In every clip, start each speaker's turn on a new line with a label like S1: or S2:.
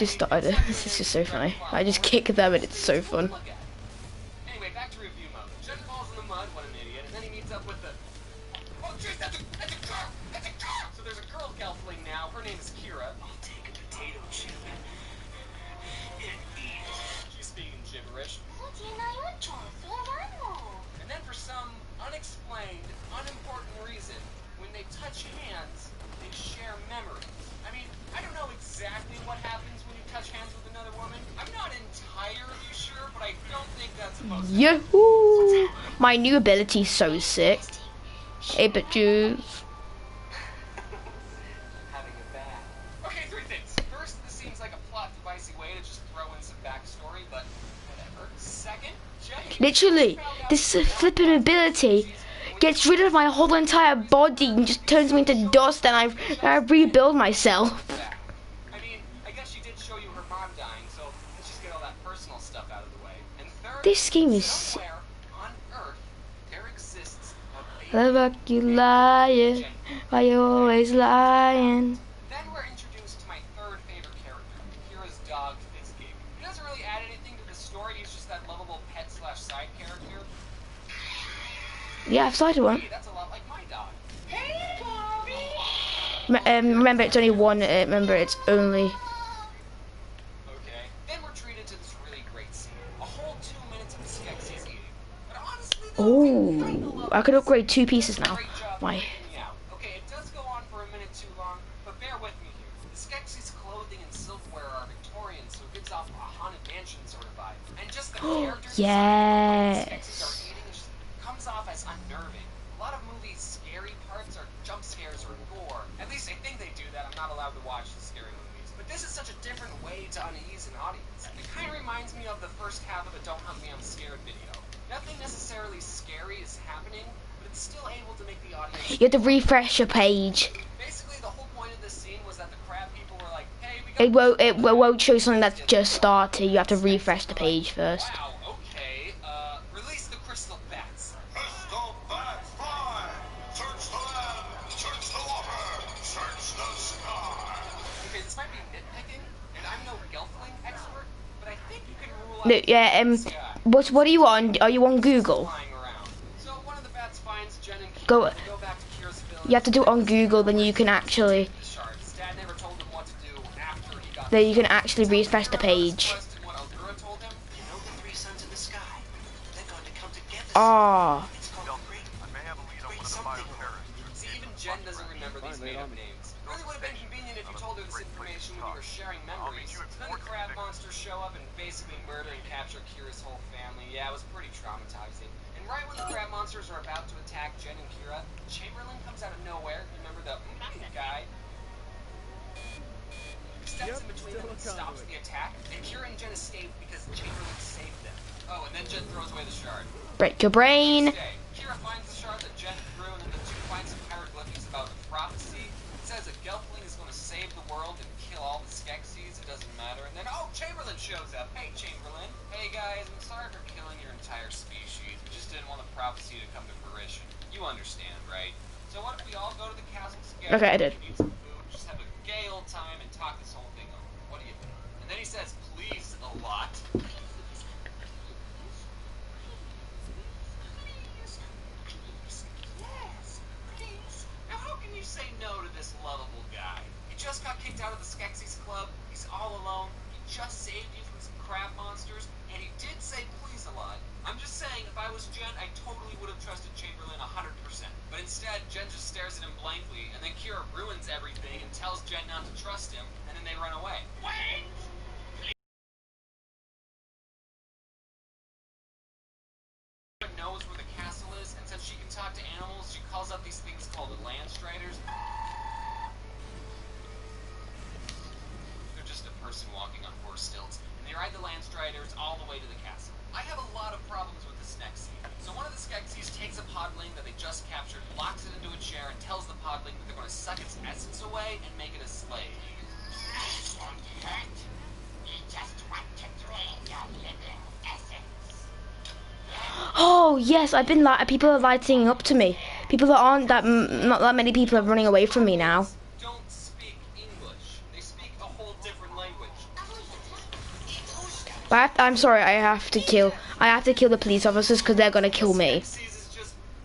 S1: just started it. This is just so funny. I just kick them and it's so fun.
S2: Anyway, back to review mode. Jen falls in the mud, what an idiot, and then he meets up with the... Oh, jeez, that's a girl! That's a girl! So there's a girl gelfling now. Her name is Kira. I'll take a potato chip and eat it. She's speaking gibberish. And then for some unexplained, unimportant reason, when they touch hands, they share memories. I mean, I don't know exactly what happens when you touch hands with another woman. I'm not entirely sure, but I don't think that's supposed to happen.
S1: Yahoo! My new ability is so sick. 8-bit Jews.
S2: Having a bath. Okay, three things. First, this seems like a plot devicey way to just throw in some backstory, but whatever. Second,
S1: literally, this flipping ability gets rid of my whole entire body and just turns me into dust, and I rebuild myself.
S2: I mean, I guess she did show you her mom dying, so let's just get all that personal stuff out of the way. And third,
S1: This game is
S2: somewhere on Earth there exists a
S1: the
S2: baby.
S1: fuck you lying, why you always lying?
S2: Then we're introduced to my third favorite character, Kira's dog, Fitzgig. He doesn't really add anything to the story, he's just that lovable pet/side character.
S1: Yeah, I've started one.
S2: Hey, that's a lot like my dog.
S1: Remember, it's only one. Remember, it's only.
S2: Okay. Then we're treated to this really great scene. A whole 2 minutes of Skeksis eating. But honestly,
S1: Oh, I could upgrade 2 pieces now.
S2: great job
S1: Why?
S2: freaking me out. Okay, it does go on for a minute too long, but bear with me here. The Skeksis' clothing and silverware are Victorian, so it gives off a haunted mansion sort of vibe. And just the characters
S1: Yes.
S2: the Skeksis are eating just comes off as unnerving. A lot of movies' scary parts are jump scares or gore. At least I think they do that. I'm not allowed to watch the scary movies. But this is such a different way to unease an audience. It kind of reminds me of the first half of a Don't Hunt Me, I'm Scared video. Nothing necessarily scary is happening, but it's still able to make the audience...
S1: You have to refresh your page.
S2: Basically, the whole point of this scene was that the crab people were like, hey, we got...
S1: It won't show something that's just started. You have to refresh the page first.
S2: Wow, okay. Release the crystal bats.
S3: Crystal bats fly! Search the land! Search the water! Search the sky!
S2: Okay, this might be nitpicking, and I'm no gelfling expert, but I think you can rule out...
S1: No, yeah. What are you on? Are you on Google?
S2: Flying around. So one of the bats finds Jen and Kira,
S1: Go.
S2: and they go back to Kira's village.
S1: You have to do it on Google. Then you can actually.
S2: The shards. Dad never told him what to do after he got
S1: Then you can actually refresh the page.
S2: What Aldura told him? You know the 3 suns in the sky? They're going to come together.
S1: Ah.
S2: It's called great.
S3: I may have a lead on one of the bioterrorists.
S2: See, even Jen doesn't remember these made-up names. It really would have been convenient if you told her this information when you were sharing memories. So then the crab monsters show up and basically murder and capture Kira's whole family. Yeah, it was pretty traumatizing. And right when the crab monsters are about to attack Jen and Kira, Chamberlain comes out of nowhere. Remember the guy? Steps in between them and stops the attack. And Kira and Jen escape because Chamberlain saved them. Oh, and then Jen throws away the shard.
S1: Break your brain.
S2: Kira finds the shard that Jen threw, and then the two find some hieroglyphics about a prophecy. It says a gelfling is going to save the world and kill all the Skeksis. It doesn't matter. And then, oh, Chamberlain shows up. Hey, Chamberlain. Hey, guys, I'm sorry for killing your entire species. We just didn't want the prophecy to come to fruition. You understand, right? So what if we all go to the castle together?
S1: Okay, I did.
S2: Eat some food, just have a gay old time and talk this whole thing over. What do you think? And then he says, please, a lot. Now how can you say no to this lovable guy? He just got kicked out of the Skeksis Club, he's all alone, he just saved you from some crab monsters, and he did say please a lot. I'm just saying, if I was Jen, I totally would have trusted Chamberlain 100%. But instead, Jen just stares at him blankly, and then Kira ruins everything and tells Jen not to trust him, and then they run away. Wait! Knows where the castle is, and since she can talk to animals, she calls up these things called the Landstriders. They're just a person walking on 4 stilts, and they ride the Landstriders all the way to the castle. I have a lot of problems with this next scene. So one of the Skeksis takes a podling that they just captured, locks it into a chair, and tells the podling that they're going to suck its essence away and make it a slave.
S4: It won't hurt. We just want to drain your living essence.
S1: Oh yes, I've been people are lighting up to me. People that aren't that not that many people are running away from me now.
S2: Don't speak English. They speak a whole different language.
S1: But I'm sorry, I have to kill the police officers because they're gonna kill me.
S2: Skeksis is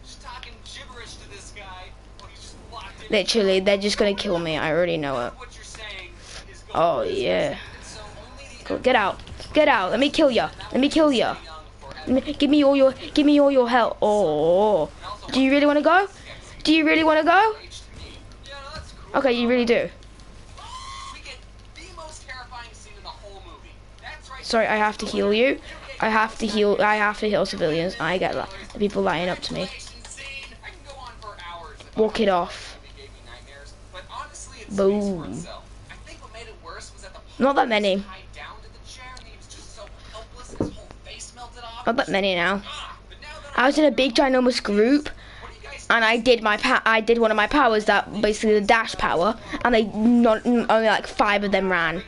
S2: just talking gibberish to this guy. Well, he's just locked in.
S1: Literally, they're just gonna kill me. I already know it.
S2: What you're saying is going
S1: Oh
S2: business.
S1: yeah.
S2: And so only the
S1: Go, get out. Get out. Let me kill ya. Let me kill ya. Give me all your help. Oh. Do you really want to go? Do you really want to go?
S2: Yeah, no, that's cool.
S1: Okay, you really do.
S2: We get the most terrifying scene in the whole movie. That's right.
S1: Sorry, I have to heal you. I have to heal civilians. I get the people lying up to me.
S2: Scene. I can go on for hours.
S1: Walk it off.
S2: It gave me nightmares, but honestly, it speaks
S1: Boom.
S2: for itself. I think what made it worse was that the
S1: Not that many.
S2: tied down to the chair and he was just so helpless and his whole face melted off.
S1: Not that many now.
S2: But now that
S1: I was in a big ginormous group,
S2: what do you guys
S1: and I did one of my powers, that basically the dash power, and only like 5 of them ran,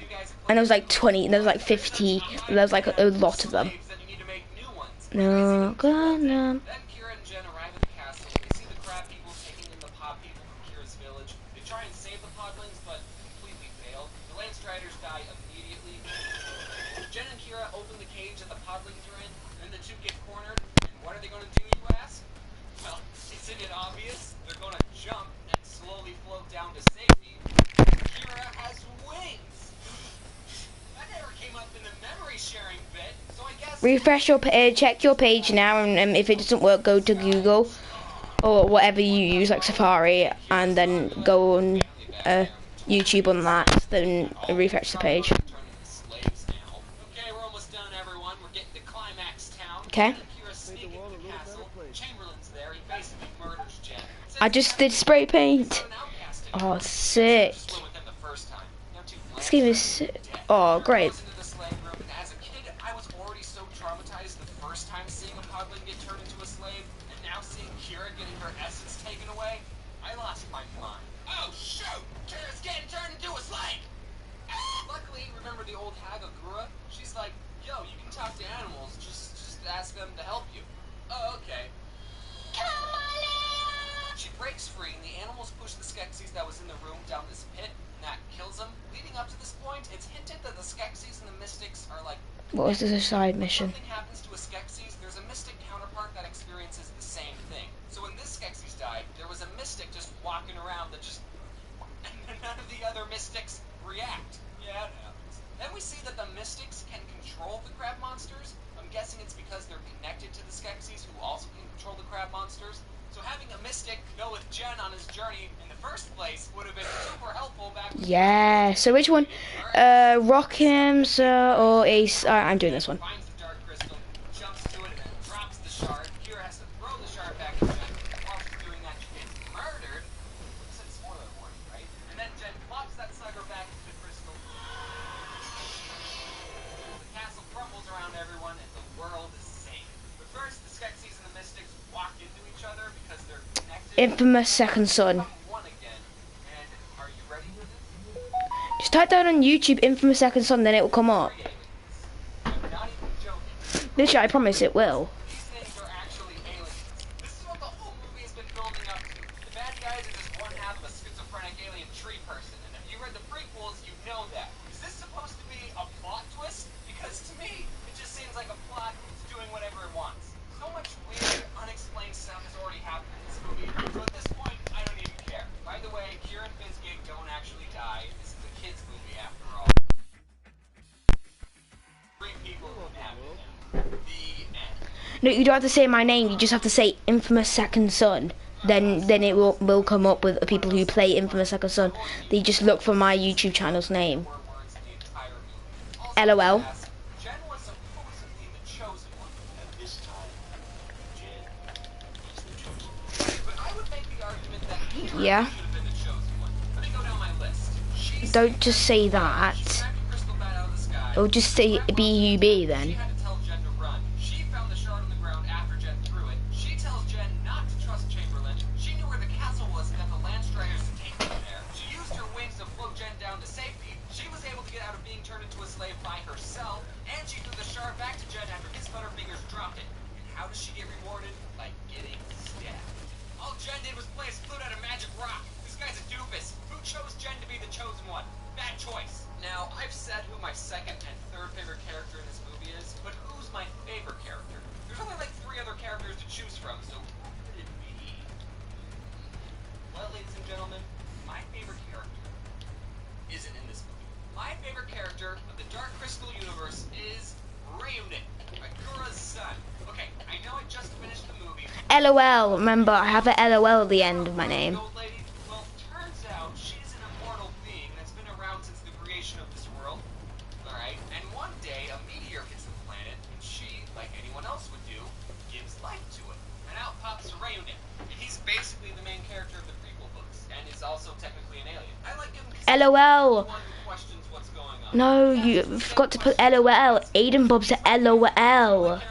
S1: and there was like 20, there was like 50, there was like a lot of them.
S2: that you need to make new ones?
S1: No, gonna.
S2: Then Kira and Jen arrive at the castle. They see the crab people taking in the pod people from Kira's village. They try and save the podlings, but completely fail. The Land Striders die immediately. Jen and Kira open the cage that the podlings are in, and the two get cornered. And what are they going to do, you ask? Well, isn't it obvious? They're going to jump and slowly float down to safety. Kira has wings! That never came up in the memory sharing bit, so I guess...
S1: Refresh your check your page now, and if it doesn't work, go to Google or whatever you use, like Safari, and then go on YouTube on that. Then refresh the page.
S2: Turning to slaves now. Okay, we're almost done, everyone. We're getting to climax town.
S1: Okay.
S2: Kira's sneaking to the castle. Chamberlain's there. He basically murders Jen.
S1: I just did spray paint. Oh, sick.
S2: Flew with him the first time. Now two
S1: This game is sick. Oh, great.
S2: goes into the slave room, and as a kid, I was already so traumatized the first time seeing a podling get turned into a slave, and now seeing Kira getting her essence taken away, I lost my mind. Oh shoot! Kira's getting turned into a slave! Luckily, remember the old hag Agura? She's like, yo, you can talk to animals, just ask them to help you. Oh, okay. She breaks free, and the animals push the Skeksis that was in the room down this pit, and that kills them. Leading up to this point, it's hinted that the Skeksis and the Mystics are like...
S1: What was this, a side mission?
S2: When something happens to a Skeksis, there's a Mystic counterpart that experiences the same thing. So when this Skeksis died, there was a Mystic just walking around that just... and none of the other Mystics react. Yeah, it happens. Then we see that the Mystics can control the crab monsters. I'm guessing it's because they're connected to the Skeksis, who also can control the crab monsters. So having a Mystic go with Jen on his journey in the first place would have been super helpful back when
S1: Yeah. So which one? Rockham's or Ace? I'm doing this one.
S2: finds the dark crystal, jumps to it, and then drops the shard. Kira has to throw the shard back at Jen. While she's doing that, she gets murdered. This is spoiler warning, right? And then Jen plops that sucker back into the crystal. The castle crumbles around everyone, and the world is saved. But first, the Skeksis and the Mystics walk into each other because they're connected.
S1: Infamous Second Son.
S2: One again. And are you ready for this?
S1: Just type down on YouTube Infamous Second Son, then it will come up.
S2: I'm not even joking.
S1: Literally, I promise it will.
S2: These things are actually aliens. This is what the whole movie has been building up to. The bad guys are just one half of a schizophrenic alien tree person. And if you read the prequels, you know that. Is this supposed to be a plot twist? Because to me, it just seems like a plot that's doing whatever it wants. So much weird, unexplained stuff has already happened in this movie. So at this point, I don't even care. By the way, Kira and Fizzgig don't actually die. This is a kid's movie after all. 3 people have it. The end.
S1: No, you don't have to say my name. You just have to say Infamous Second Son. Then it will come up with people who play Infamous Second Son. They just look for my YouTube channel's name.
S2: More words in the entire movie. Also,
S1: LOL.
S2: Jen was supposedly the chosen one. At this time, Jen is the chosen one. But I would make the argument that Kira
S1: Yeah.
S2: should have been the chosen one. Let me go down my list. She
S1: Don't just say that.
S2: smacked a crystal bat out of the sky.
S1: It'll just say BUB
S2: She
S1: then.
S2: had to tell Jen to run. She found the shard on the ground after Jen threw it. She tells Jen not to trust Chamberlain. She knew where the castle was and that the Land Striders had taken her there. She used her wings to float Jen down to safety. She was able to get out of being turned into a slave by herself. And she threw the shard back to Jen after his butterfingers dropped it. And how does she get rewarded? By getting stabbed. All Jen did was play a flute out of magic rock. This guy's a doofus. Who chose Jen to be the chosen one? Bad choice. Now, I've said who my second and third favorite character in this movie character of the Dark Crystal universe is Ryunin, Akura's son. Okay, I know I just finished the movie.
S1: LOL. Remember, I have a LOL at the end of my name.
S2: The old lady? Well, turns out she's an immortal being that's been around since the creation of this world. Alright, and one day a meteor hits the planet, and she, like anyone else would do, gives life to it. And out pops Ryunin. And he's basically the main character of the prequel books, and is also technically an alien. I like him because
S1: LOL.
S2: he's the one who questions what's going on.
S1: No, you forgot to put LOL. Aiden Bob's at LOL.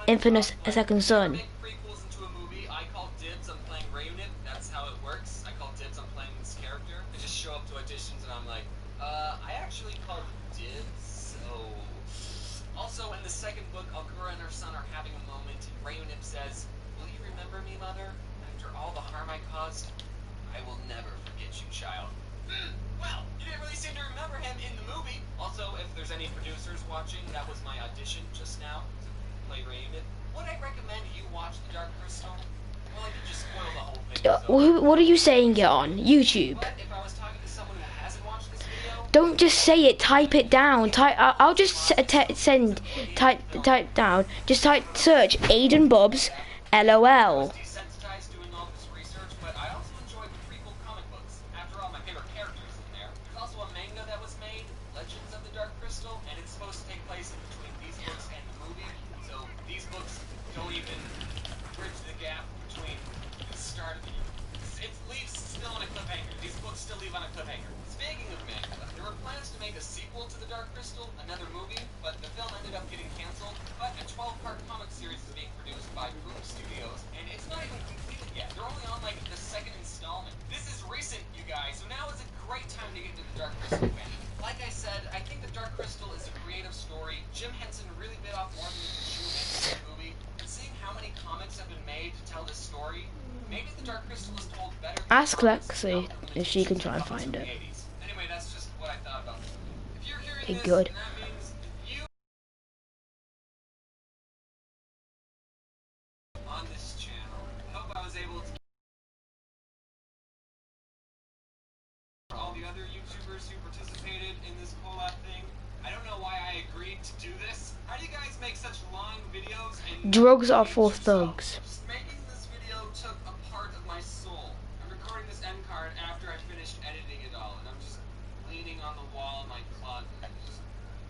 S1: Infamous A Second Son.
S2: Make prequels into a movie. I call dibs on playing Ryunin. That's how it works. I call dibs on playing this character. I just show up to auditions and I'm like, I actually called dibs. So, also in the second book, Akura and her son are having a moment, and Ryunin says, "Will you remember me, mother? After all the harm I caused, I will never forget you, child." Well, you didn't really seem to remember him in the movie. Also, if there's any producers watching, that was my audition just now. Play Ryunin. Would I recommend you watch The Dark Crystal? Well, I could just spoil the whole thing.
S1: What are you saying it on YouTube?
S2: But if I was talking to someone who hasn't watched this video,
S1: Don't just say it. Type it down. I'll just type down. Just search Aiden Bob's LOL.
S2: desensitized doing all this research, but I also enjoy the prequel comic books. After all, my favorite characters in there. There's also a manga that was made, Legends of the Dark Crystal, and it's supposed to take place in between these books and the movie. So these books don't even bridge the gap between the start of the it leaves still on a cliffhanger. These books still leave on a cliffhanger. Speaking of manga, there were plans to make a sequel to The Dark Crystal, another movie, but the film ended up getting canceled. But a 12-part comic series is being produced by Boom Studios, and it's not even completed yet. They're only on like the second installment. This is recent, you guys, so now is a great time to get to The Dark Crystal fan. Like I said, I think The Dark Crystal is a creative story. Jim Henson really bit off more than he could chew in this movie. And seeing how many comics have been made to tell this story, maybe The Dark Crystal is told better.
S1: Ask Lexi if she can try and find it.
S2: Anyway, that's just what I thought about this. If you're hearing
S1: Okay,
S2: this,
S1: good.
S2: then that means you on this channel. I hope I was able to for all the other YouTubers who participated in this collab thing. I don't know why I agreed to do this. How do you guys make such long videos and
S1: Drugs are for thugs.
S2: Just making this video took a part of my soul. I'm recording this end card after I finished editing it all, and I'm just leaning on the wall in my closet. I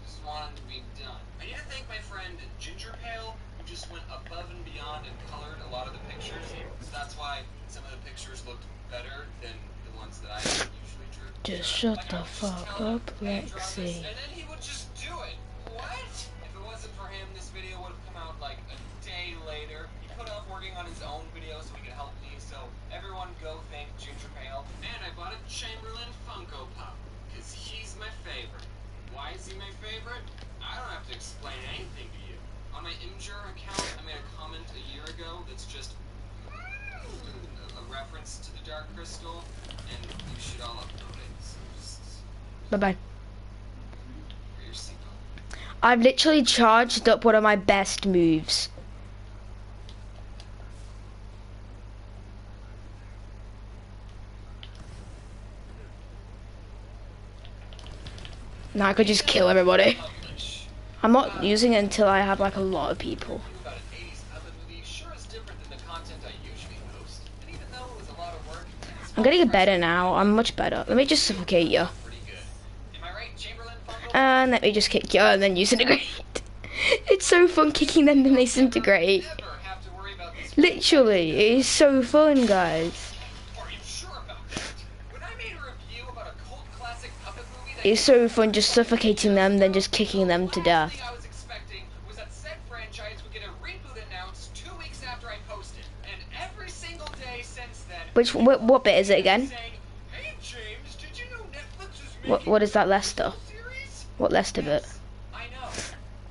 S2: just wanted to be done. I need to thank my friend Ginger Pale, who just went above and beyond and colored a lot of the pictures. So that's why some of the pictures looked better than the ones that I usually drew.
S1: Just shut the fuck up,
S2: Hey, draw this,
S1: Lexi.
S2: and then he would just do it. What? If it wasn't for him, this video would have come out like a day later. He put off working on his own video so he could help me, so everyone go thank Ginger Pale. And I bought a Chamberlain Funko Pop, because he's my favorite. Why is he my favorite? I don't have to explain anything to you. On my Imgur account, I made a comment a year ago that's just a reference to the Dark Crystal, and you should all upload it. So just
S1: Bye-bye.
S2: wear your seatbelt.
S1: I've literally charged up one of my best moves. Now I could just kill everybody.
S2: Publish.
S1: I'm not using it until I have like a lot of people.
S2: About an 80s puppet movie sure is different than the content I usually post. And even though it was a lot of work, it's
S1: I'm getting better now. I'm much better. Let me just suffocate you.
S2: pretty good. Am I right, Chamberlain Funko?
S1: And let me just kick you and then you disintegrate. It's so fun kicking them and they disintegrate.
S2: Never have to worry about this.
S1: Literally, it is so fun, guys.
S2: Are you sure about that? When I made a review about a cult classic puppet movie that
S1: It's so fun just suffocating them, then just kicking them to
S2: last
S1: death.
S2: thing I was expecting was that said franchise would get a reboot announced 2 weeks after I posted. And every single day since then,
S1: What bit is it again?
S2: saying, "Hey James, did you know Netflix is making
S1: What is that Lester?
S2: a series?"
S1: What Lester bit?
S2: I know.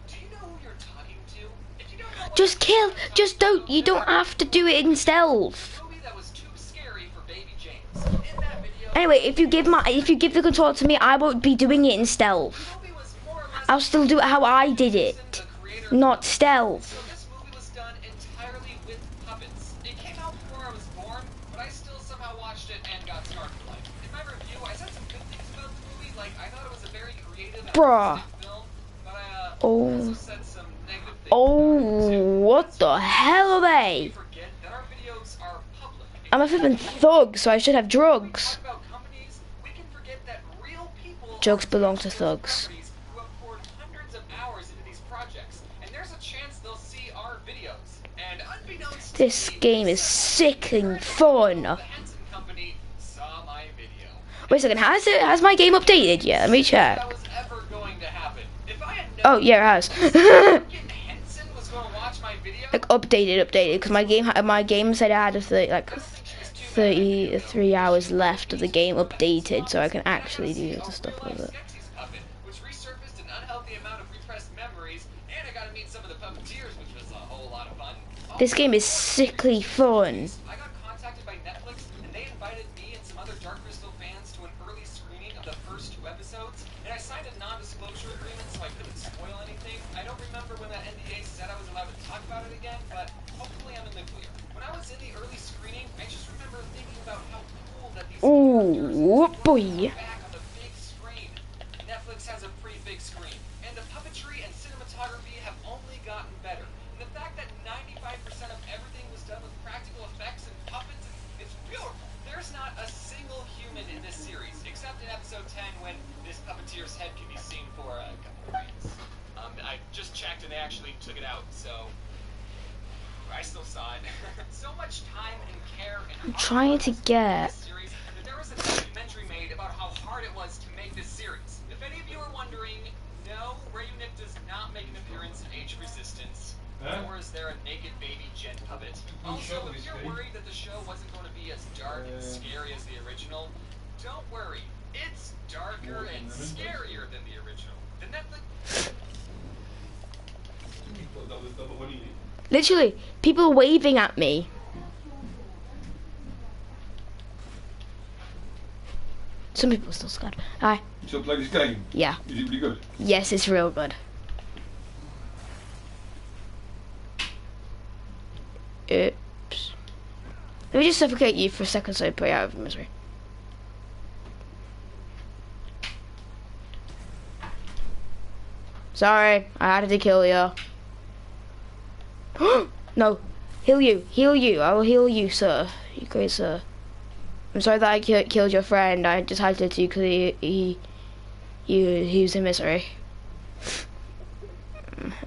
S2: Do you know who you're talking to? If you don't know what
S1: Just kill. Just don't. You don't have to do it in stealth.
S2: movie that was too scary for baby James. In that video,
S1: Anyway, if you give the controller to me, I won't be doing it in stealth.
S2: movie was more or less
S1: I'll still do it how I did it,
S2: the creator.
S1: not stealth.
S2: So this movie was done entirely with puppets. It came out before I was born, but I still somehow watched it and got started like. In my review, I said some good things about the movie, like I thought it was a very creative
S1: Bruh.
S2: film, but I
S1: Oh.
S2: also said some negative things.
S1: Oh, what the hell are they?
S2: Forget that our videos are public.
S1: I'm a flippin' thug, so I should have drugs.
S2: Talk about companies, we can forget that real people
S1: Drugs
S2: are
S1: belong to
S2: those
S1: thugs.
S2: companies who have poured hundreds of hours into these projects, and there's a chance they'll see our videos. And unbeknownst to
S1: This
S2: me,
S1: game is sick and fun.
S2: the Henson Company saw my video.
S1: Wait a second, has my game updated yet? Let me check.
S2: That was ever going to happen. If I had
S1: Oh
S2: known
S1: yeah, it has.
S2: Henson was going to watch my video,
S1: Like updated, because my game said I had like 33 hours left of the game updated, so I can actually do the stuff with it.
S2: Skeksis puppet, which resurfaced an unhealthy amount of repressed memories, and I got to meet some of the puppeteers, which was a whole lot of fun.
S1: This game is sickly fun.
S2: I got contacted by Netflix, and they invited me and some other Dark Crystal fans to an early screening of the first 2 episodes, and I signed a non-disclosure agreement so I couldn't spoil anything. I don't remember when that NDA said I was allowed to talk about it again, but hopefully I'm in the clear. When I was in the early screening, I just remember thinking about how cool that these
S1: Ooh, boy.
S2: back on the big screen. Netflix has a pretty big screen, and the puppetry and cinematography have only gotten better. And the fact that 95% of everything was done with practical effects and puppets, it's beautiful. There's not a single human in this series, except in episode 10 when this puppeteer's head can be seen for a couple of reasons. I just checked and they actually took it out, so I still saw it. So much time and care and
S1: I'm trying to get.
S2: series that there was a documentary made about how hard it was to make this series. If any of you are wondering, no, Rayunic does not make an appearance in Age of Resistance, nor is there a naked baby Jen puppet. Also, if you're worried that the show wasn't going to be as dark and scary as the original, don't worry. It's darker and scarier than the original. The Netflix...
S1: Literally, people waving at me. Some people are still scared. Hi.
S5: You still play this game?
S1: Yeah.
S5: Is it really good?
S1: Yes, it's real good. Oops. Let me just suffocate you for a second so I put you out of misery. Sorry, I had to kill you. No, heal you. I will heal you, sir. You great sir. I'm sorry that I killed your friend. I just had to because he was in misery.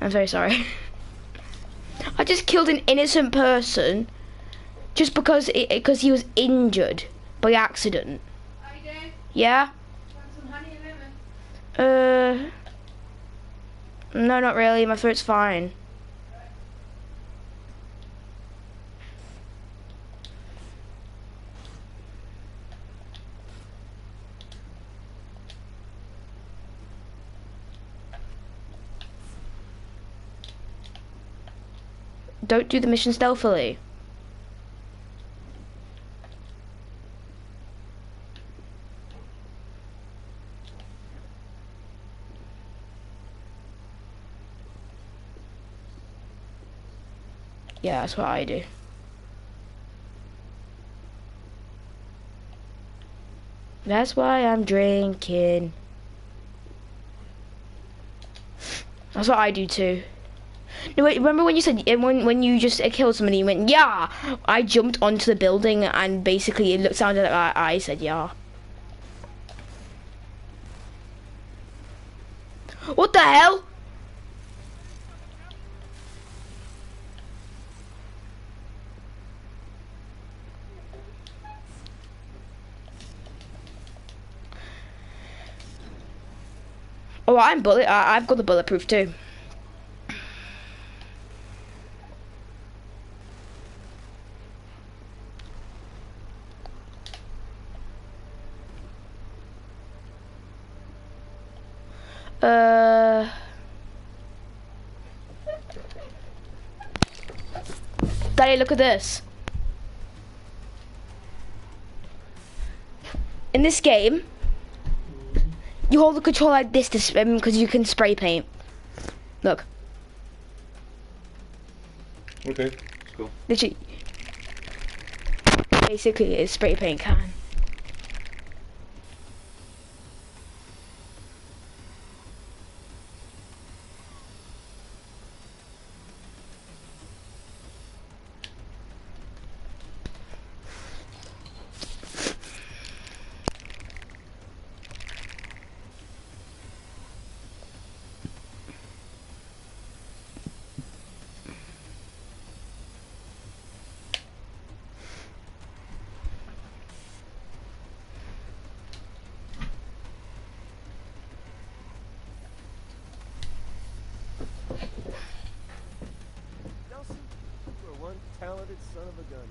S1: I'm very sorry. I just killed an innocent person just because he was injured by accident.
S6: Are you doing?
S1: Yeah?
S6: Want some honey and lemon?
S1: No, not really. My throat's fine. Don't do the mission stealthily. Yeah, that's what I do. That's why I'm drinking. That's what I do too. No, wait, remember when you said, when you just killed somebody, you went, yeah! I jumped onto the building and basically it sounded like I said, yeah. What the hell? Oh, I've got the bulletproof too. Daddy, look at this. In this game, you hold the control like this to because you can spray paint. Look.
S5: Okay, that's cool.
S1: Literally, basically, it's spray paint can.
S7: of a gun.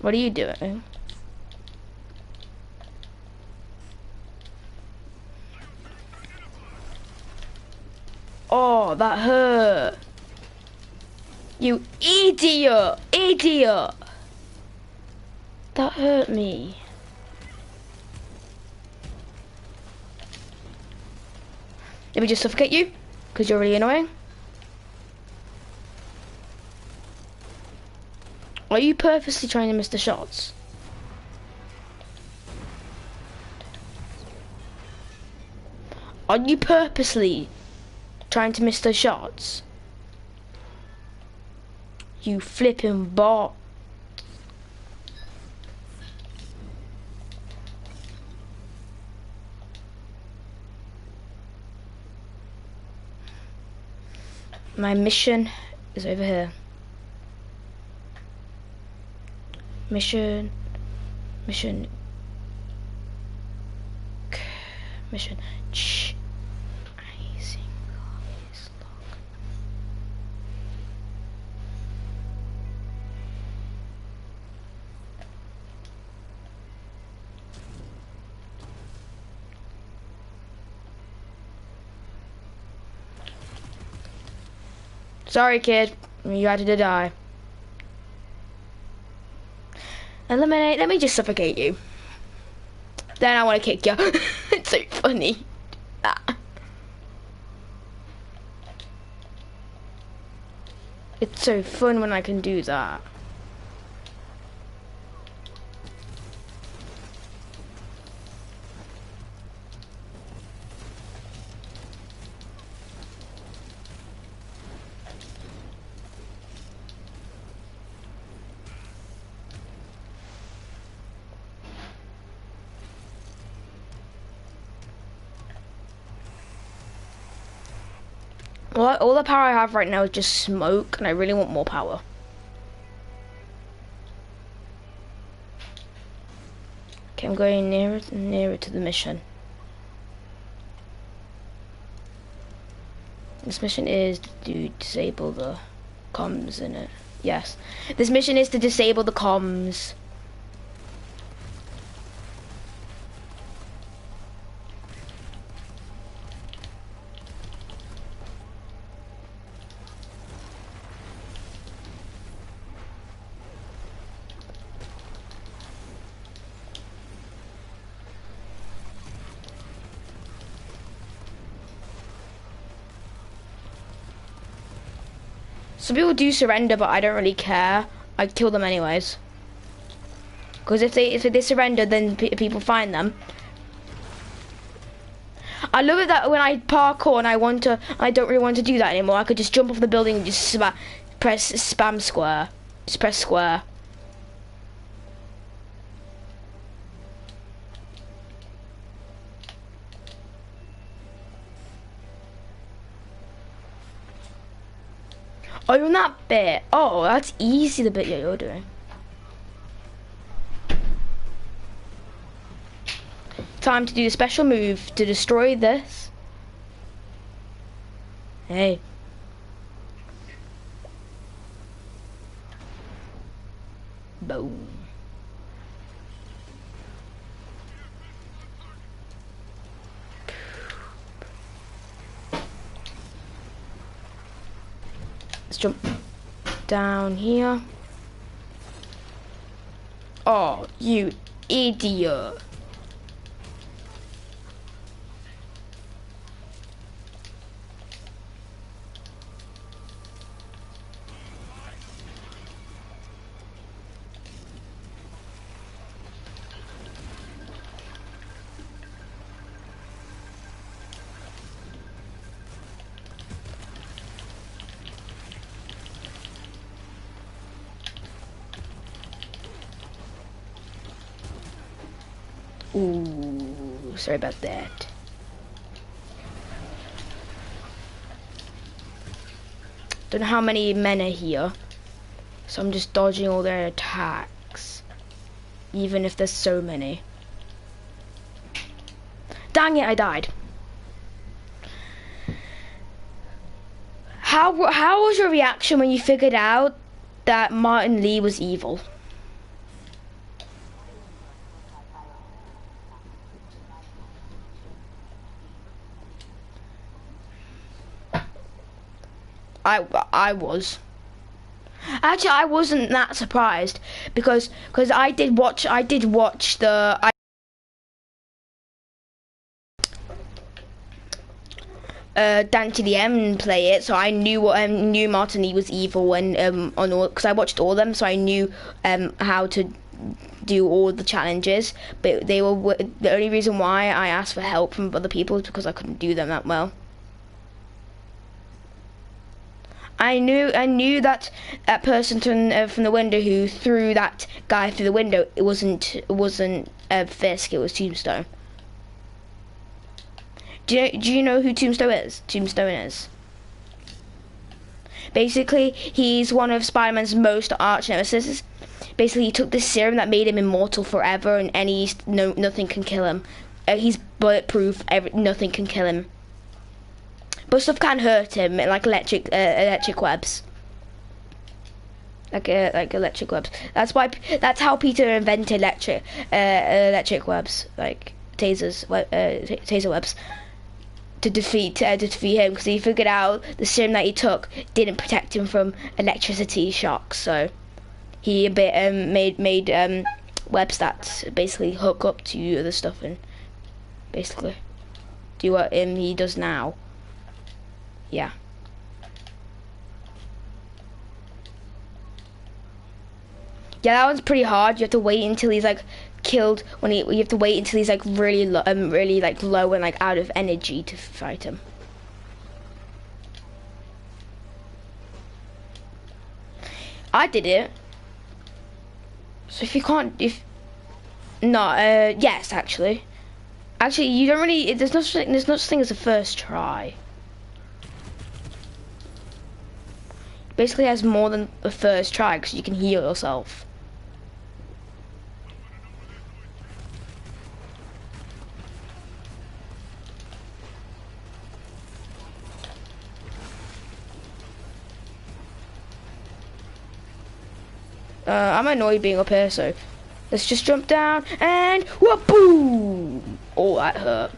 S1: What are you doing? Oh, that hurt. You idiot! Idiot! That hurt me. Let me just suffocate you, because you're really annoying. Are you purposely trying to miss the shots? Are you purposely trying to miss the shots? You flipping bot. My mission is over here. Mission. Shh. Sorry, kid. You had to die. Eliminate. Let me just suffocate you. Then I want to kick you. It's so funny. Ah. It's so fun when I can do that. Well, all the power I have right now is just smoke, and I really want more power. Okay, I'm going nearer and nearer to the mission. This mission is to disable the comms in it. Yes. This mission is to disable the comms. Some people do surrender, but I don't really care. I kill them anyways. Because if they surrender, then people find them. I love it that when I parkour and I don't really want to do that anymore. I could just jump off the building and just press spam square. Just press square. Oh, you're on that bit. Oh, that's easy, the bit you're doing. Time to do a special move to destroy this. Hey. Boom. Let's jump down here. Oh, you idiot. Ooh, sorry about that. Don't know how many men are here, so I'm just dodging all their attacks, even if there's so many. Dang it, I died. How was your reaction when you figured out that Martin Lee was evil? I was. Actually, I wasn't that surprised because I did watch the Dan to the End play it, so I knew knew Martin Lee was evil and on all, because I watched all of them, so I knew how to do all the challenges. But they were the only reason why I asked for help from other people is because I couldn't do them that well. I knew that person from the window who threw that guy through the window. It wasn't Fisk. It was Tombstone. Do you know who Tombstone is? Basically, he's one of Spider-Man's most arch nemesis. Basically, he took this serum that made him immortal forever, and nothing can kill him. He's bulletproof. Nothing can kill him. But stuff can hurt him, like electric webs. Like electric webs. That's how Peter invented electric webs, like tasers, taser webs, to defeat him, because he figured out the serum that he took didn't protect him from electricity shocks. So he made webs that basically hook up to other stuff and basically do what he does now. Yeah. Yeah, that one's pretty hard. You have to wait until he's like killed. You have to wait until he's like really low and like out of energy to fight him. I did it. So if you can't, yes, actually, you don't really. There's no such thing as a first try. Basically has more than a first try because you can heal yourself. I'm annoyed being up here, so let's just jump down and whoop-boom! Oh, that hurt.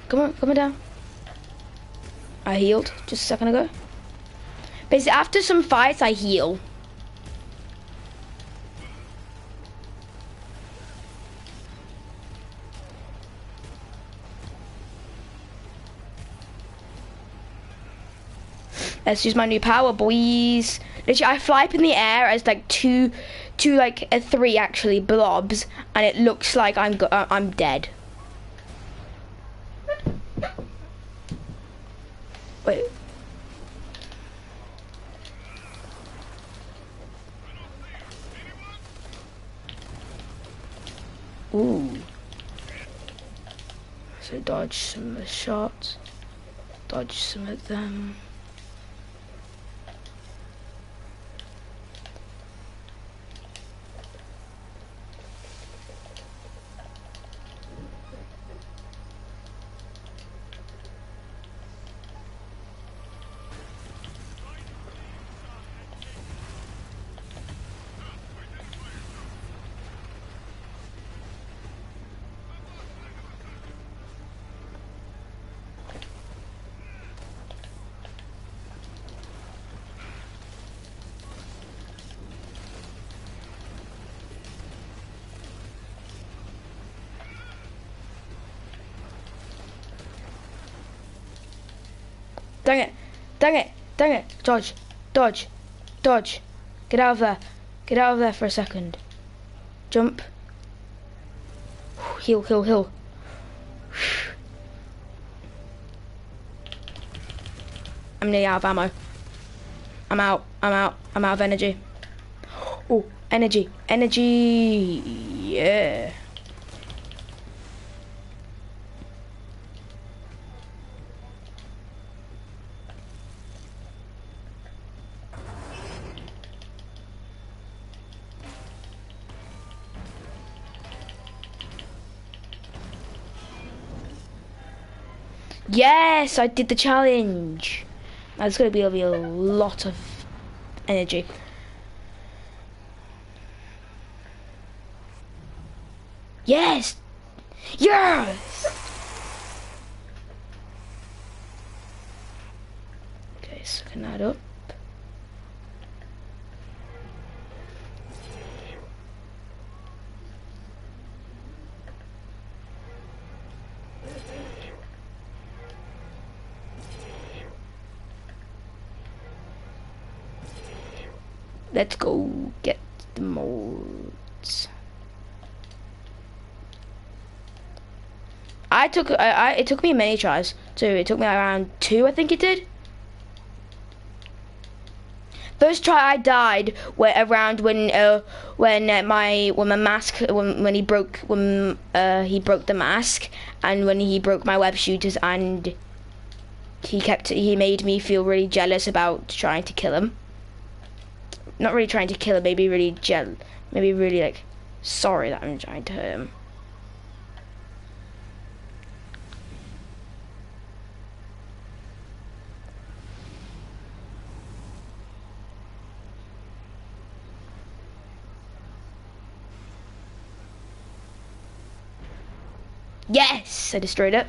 S1: Come on down. I healed just a second ago. Basically, after some fights, I heal. Let's use my new power, boys. Literally, I fly up in the air as like three actually blobs, and it looks like I'm dead. Wait. Ooh. So dodge some of the shots. Dodge some of them. Dang it! Dang it! Dang it! Dodge! Dodge! Dodge! Get out of there! Get out of there for a second. Jump. Heal, heal, heal. I'm nearly out of ammo. I'm out of energy. Oh, energy, energy, yeah. Yes, I did the challenge. That's going to be a lot of energy. Yes! Yes! Okay, so can that up. Let's go get the molds. It took me many tries, so it took me around 2, I think it did. First try I died around when my mask when he broke the mask, and when he broke my web shooters, and he made me feel really jealous about trying to kill him. Not really trying to kill him, maybe really like sorry that I'm trying to hurt him. Yes, I destroyed it.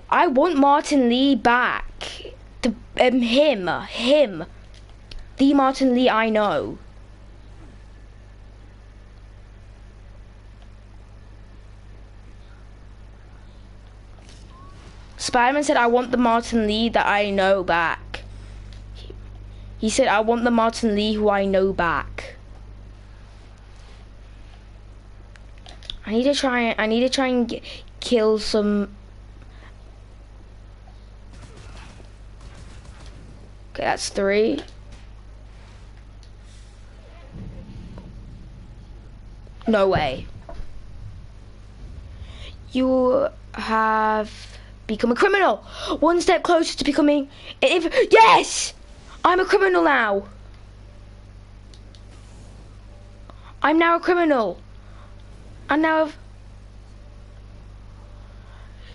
S1: I want Martin Lee back. Him. The Martin Lee I know. Spider-Man said, I want the Martin Lee that I know back. He said, I want the Martin Lee who I know back. I need to try and kill some. Okay, that's 3. No way. You have become a criminal. One step closer to becoming. Yes! I'm a criminal now. I'm now a criminal. And now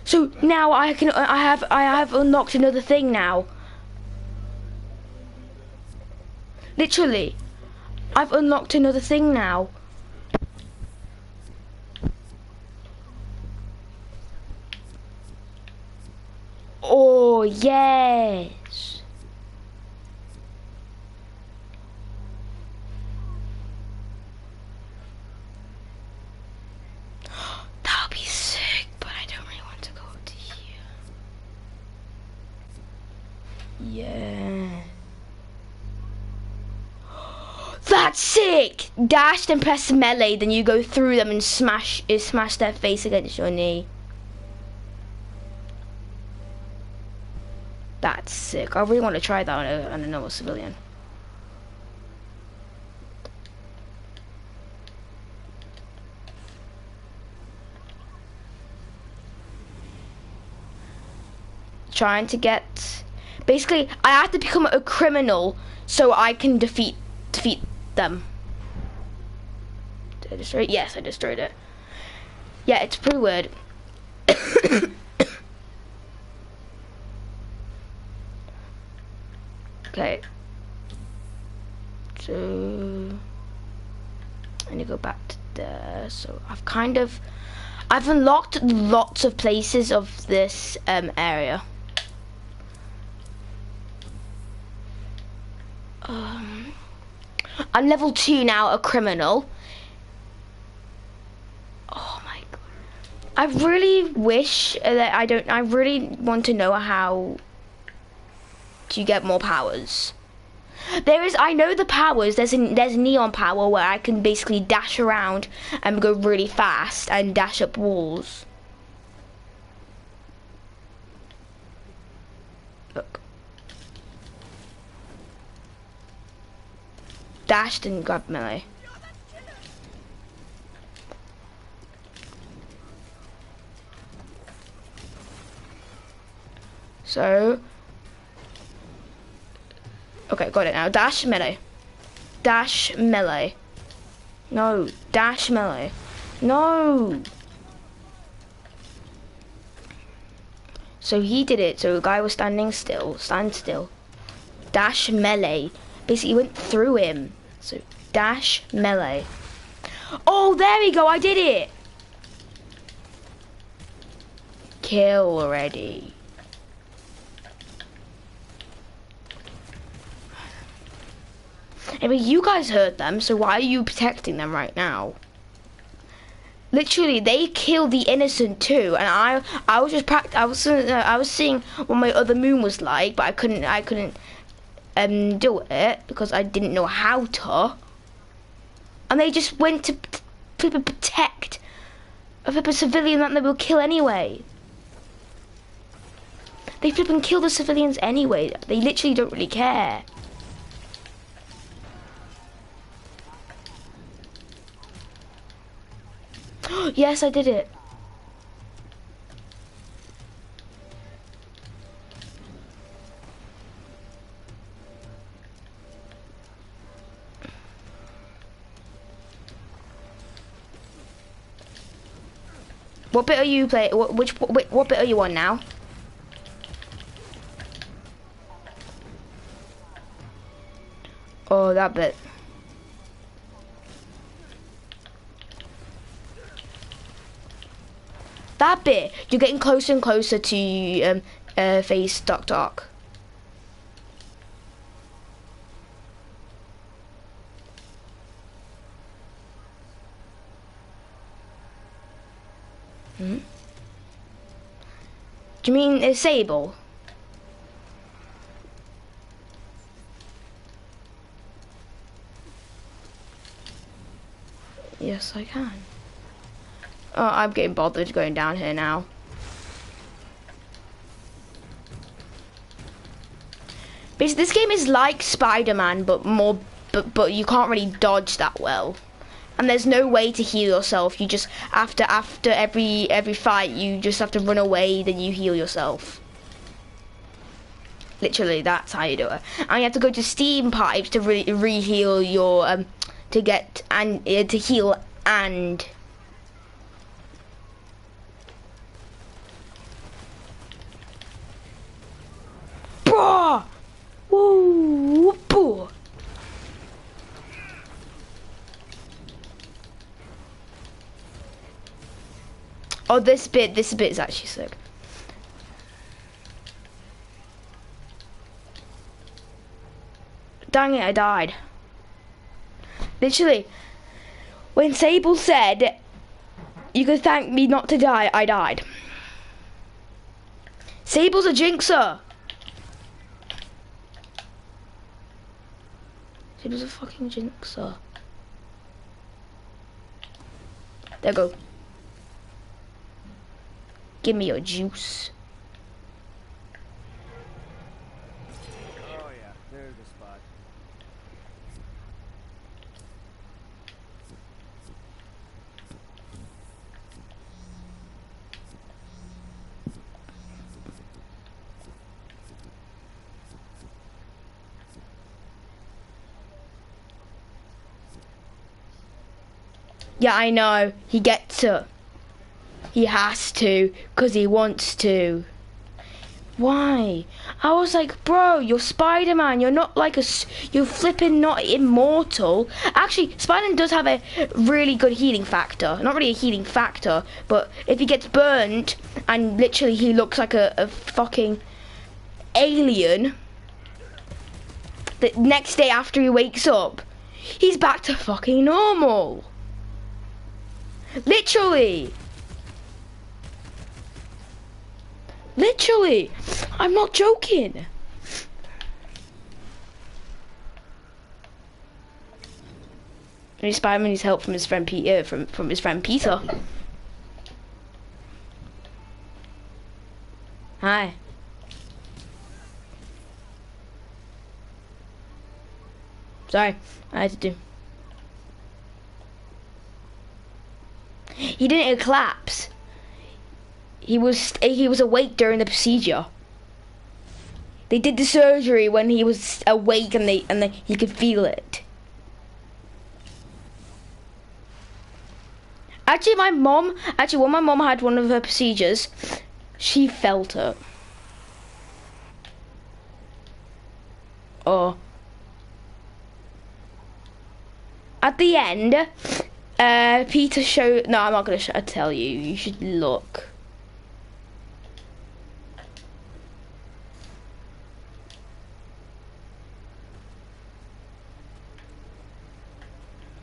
S1: so now I have unlocked another thing now. Literally, I've unlocked another thing now. Oh yes. That'll be sick, but I don't really want to go up to here. Yeah. That's sick! Dash and press melee, then you go through them and smash their face against your knee. That's sick. I really want to try that on a normal civilian. Trying to get. Basically, I have to become a criminal so I can defeat them. Did I destroy it? Yes, I destroyed it. Yeah, it's pretty weird. Okay. So I need to go back to there. So I've unlocked lots of places of this area. I'm level 2 now, a criminal. Oh my god. I really wish that I really want to know how to get more powers. I know the powers, there's neon power where I can basically dash around and go really fast and dash up walls. Look. Dashed and grabbed melee. So, okay, got it now. Dash melee. Dash melee. No, dash melee. No. So he did it. So the guy was standing still. Stand still. Dash melee. Basically went through him. So dash melee. Oh, there we go. I did it. Kill already. Anyway, you guys hurt them, so why are you protecting them right now? Literally, they killed the innocent too, and I was just I was seeing what my other moon was like, but I couldn't do it because I didn't know how to. And they just went to protect a civilian that they will kill anyway. They flipping kill the civilians anyway. They literally don't really care. Yes, I did it. What bit are you playing? What bit are you on now? Oh, that bit. That bit, you're getting closer and closer to phase Doc. Hmm? Do you mean Sable? Yes, I can. Oh, I'm getting bothered going down here now. Basically, this game is like Spider-Man, but more, but you can't really dodge that well. And there's no way to heal yourself. You just after every fight, you just have to run away, then you heal yourself. Literally, that's how you do it. And you have to go to steam pipes to re-heal your to get and to heal and. Bruh! Woo! Boo! Oh, this bit is actually sick. Dang it, I died. Literally, when Sable said, "You could thank me not to die," I died. Sable's a jinxer. Sable's a fucking jinxer. There you go. Give me your juice.
S7: Oh yeah, there's the spot.
S1: Yeah, I know. He gets to. He has to, because he wants to. Why? I was like, bro, you're Spider-Man. You're not like you're flipping not immortal. Actually, Spider-Man does have a really good healing factor. Not really a healing factor, but if he gets burnt and literally he looks like a fucking alien, the next day after he wakes up, he's back to fucking normal. Literally. Literally, I'm not joking. And Spider-Man needs help from his friend Peter. From his friend Peter. Hi. Sorry, I had to do. He didn't collapse. He was awake during the procedure. They did the surgery when he was awake and he could feel it. Actually, when my mom had one of her procedures, she felt it. Or at the end, Peter showed. No, I'm not gonna tell you. You should look.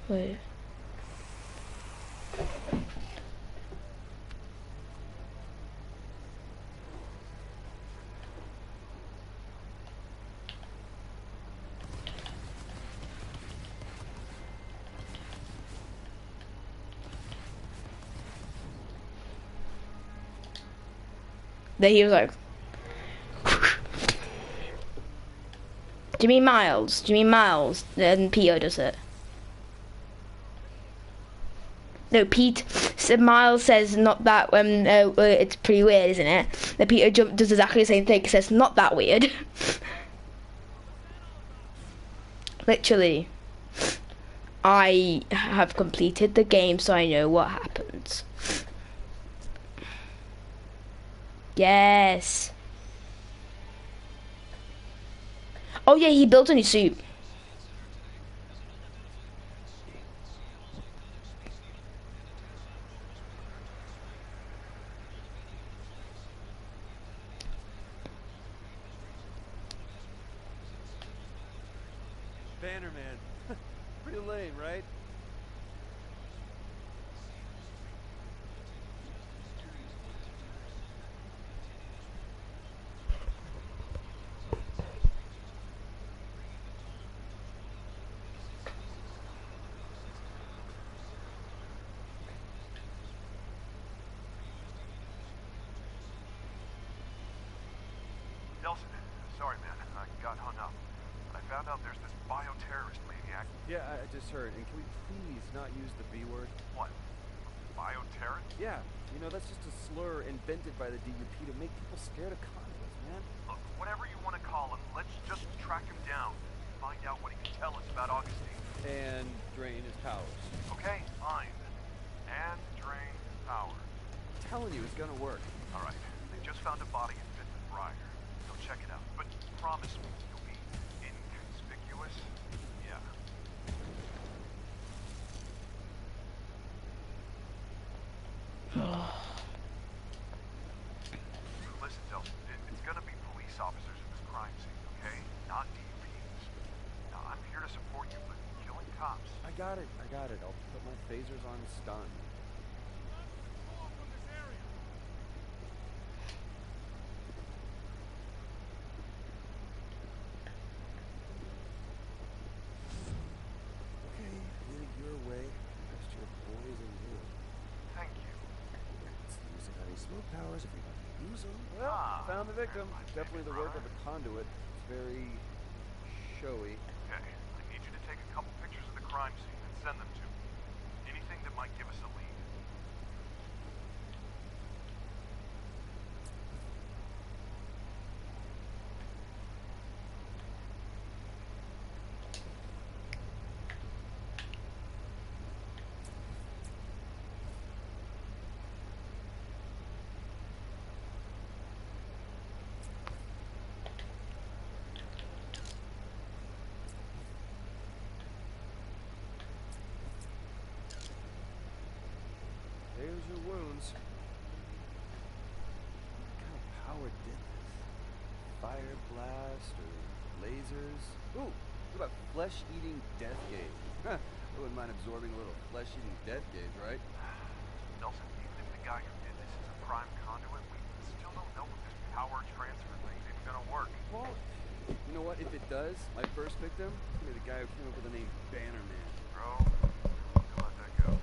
S1: Wait. Then he was like, do you mean Miles? Do you mean Miles? Then Peter does it. No, Pete. So Miles says not that. It's pretty weird, isn't it? Then Peter does exactly the same thing. He says not that weird. Literally, I have completed the game, so I know what happens. Yes. Oh yeah, he built a new suit.
S7: Banner Man. Pretty lame, right?
S3: Nelson, sorry man, I got hung up. But I found out there's this bioterrorist maniac.
S7: Yeah, I just heard. And can we please not use the B word?
S3: What? Bioterrorist?
S7: Yeah, you know, that's just a slur invented by the DUP to make people scared of convicts, man.
S3: Look, whatever you want to call him, let's just track him down. Find out what he can tell us about Augustine.
S7: And drain his powers.
S3: Okay, fine. And drain power.
S7: I'm telling you, it's gonna work.
S3: All right, they just found a body in Fifth Briar. Go check it out. But promise me you'll be inconspicuous. Yeah. Listen, Delson, it's gonna be police officers in this crime scene, okay? Not DUPs. Now, I'm here to support you, but killing cops.
S7: I got it. I'll put my phasers on stun. Okay, do it your way. Rest your boys and you.
S3: Thank you.
S7: Use it on any smoke powers if we want to use them. Well,
S3: Ah,
S7: found the victim.
S3: my
S7: Definitely the work of a conduit. It's very showy.
S3: Okay, I need you to take a couple pictures of the crime scene and send them to me. Anything that might give us a lead.
S7: There's your wounds. What kind of power did this? Fire blast or lasers? Ooh, what about flesh-eating death gauge? Huh, I wouldn't mind absorbing a little flesh-eating death gauge, right?
S3: Nelson, even if the guy who did this is a prime conduit, we still don't know if this power transfer thing's even gonna work.
S7: Well, you know what? If it does, my first victim is gonna be the guy who came up with the name Banner Man.
S3: Bro, don't let that go.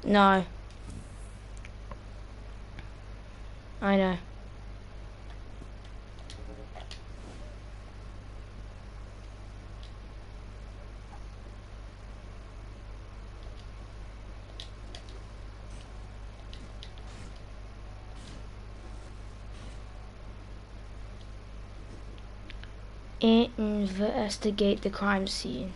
S1: No. I know. Investigate the crime scene.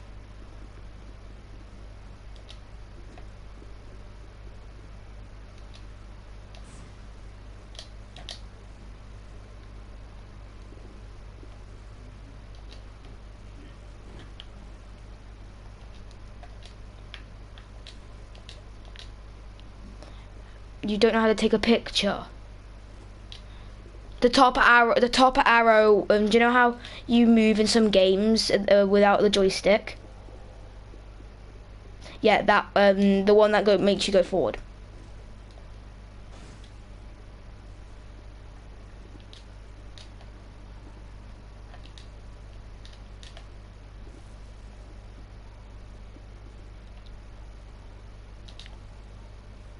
S1: You don't know how to take a picture. The top arrow. Do you know how you move in some games without the joystick? Yeah, that the one that makes you go forward.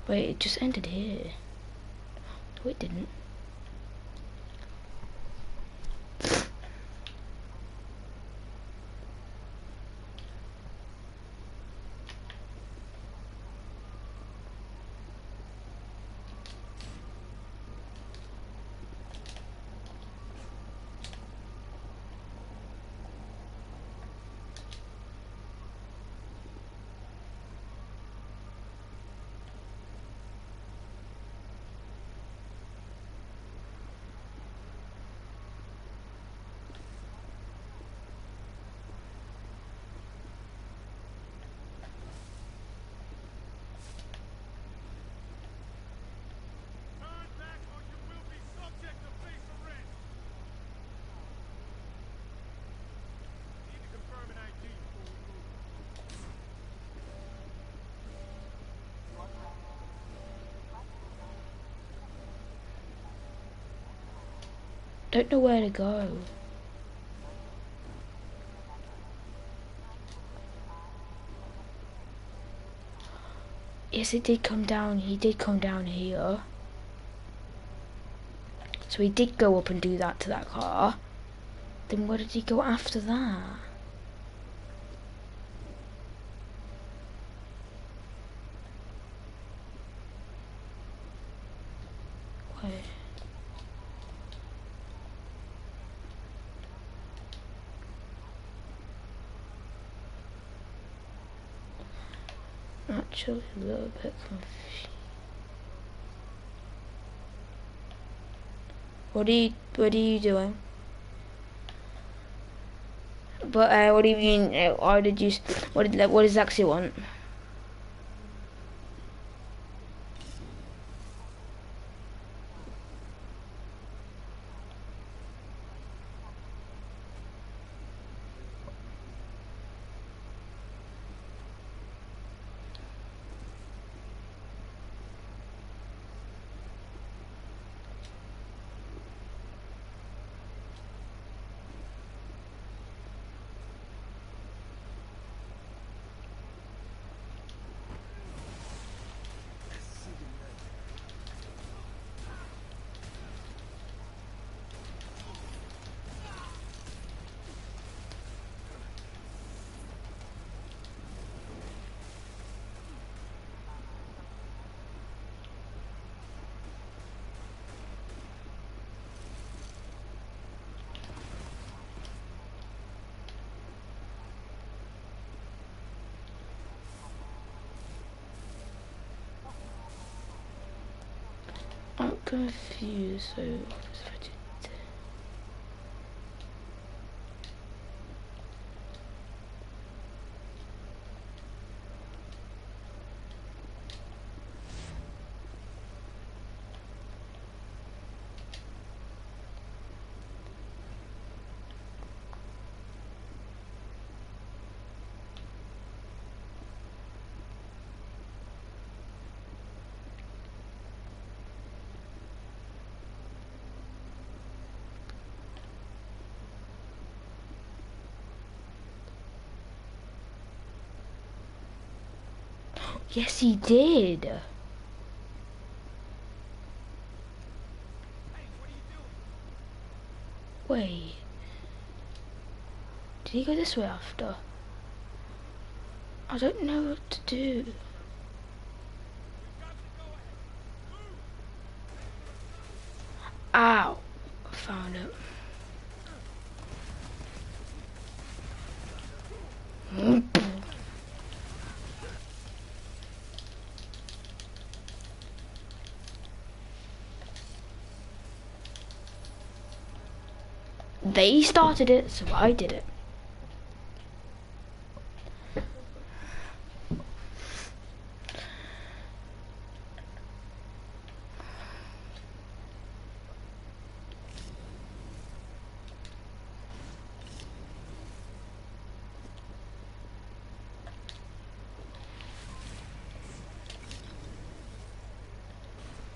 S1: Wait, it just ended here. No, it didn't. Don't know where to go. Yes, it did come down. He did come down here. So he did go up and do that to that car. Then where did he go after that? Wait. Actually, a little bit confused. What are you doing? But what do you mean? Why did you? What does Zaxi want? I'm confused. So. Yes, he did. Wait. Did he go this way after? I don't know what to do. Ow. I found it. They started it, so I did it.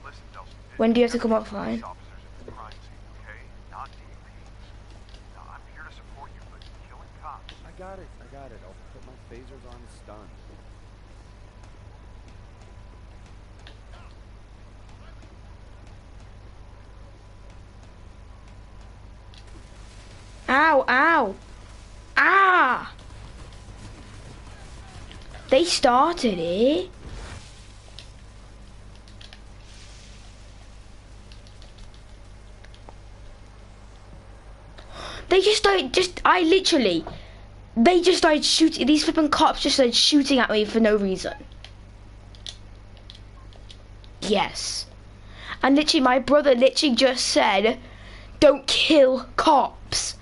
S3: Listen, Delson.
S1: When do you have to come offline?
S3: Police officers at the crime scene, okay? Not DPs. Now, I'm here to support you, but killing cops.
S7: I got it. I'll put my phasers on stun.
S1: Ow, ow. Ah! They started it. They just started, they just started shooting, these flipping cops just started shooting at me for no reason. Yes. And literally, my brother literally just said, don't kill cops.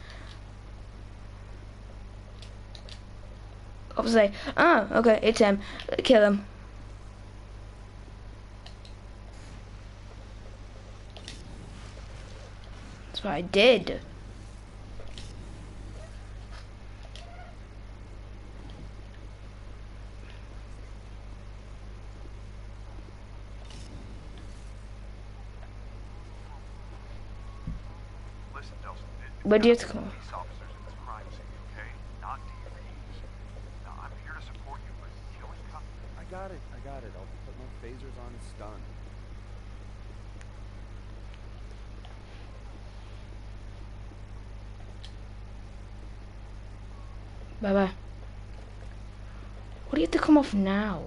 S1: I was like, oh, okay, it's him. Kill him. That's what I did.
S3: Listen, Delson.
S1: Where do you have to come?
S3: Police officers at the crime scene, okay? Not DPs. Now, I'm here to support you, but killing cops.
S7: I got it. I'll put my phasers on stun.
S1: Bye bye. What do you have to come off now?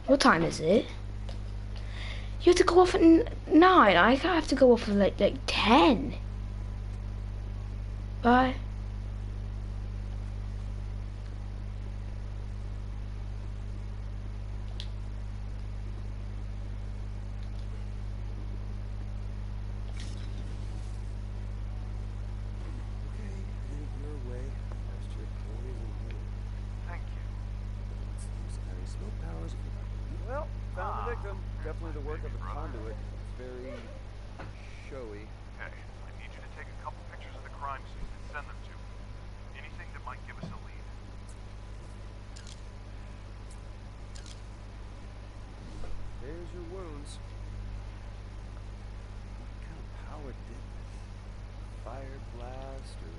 S1: What time is it? You have to go off at 9. I have to go off at like 10. Bye.
S7: Okay, your way. Rest your poison here.
S3: Thank you.
S7: These carry smoke powers. Well, found the victim. Definitely the work of a conduit. It's very showy.
S3: Okay, I need you to take a couple pictures of the crime scene and send them to me. Anything that might give us a lead.
S7: There's your wounds. What kind of power did this? Fire blast or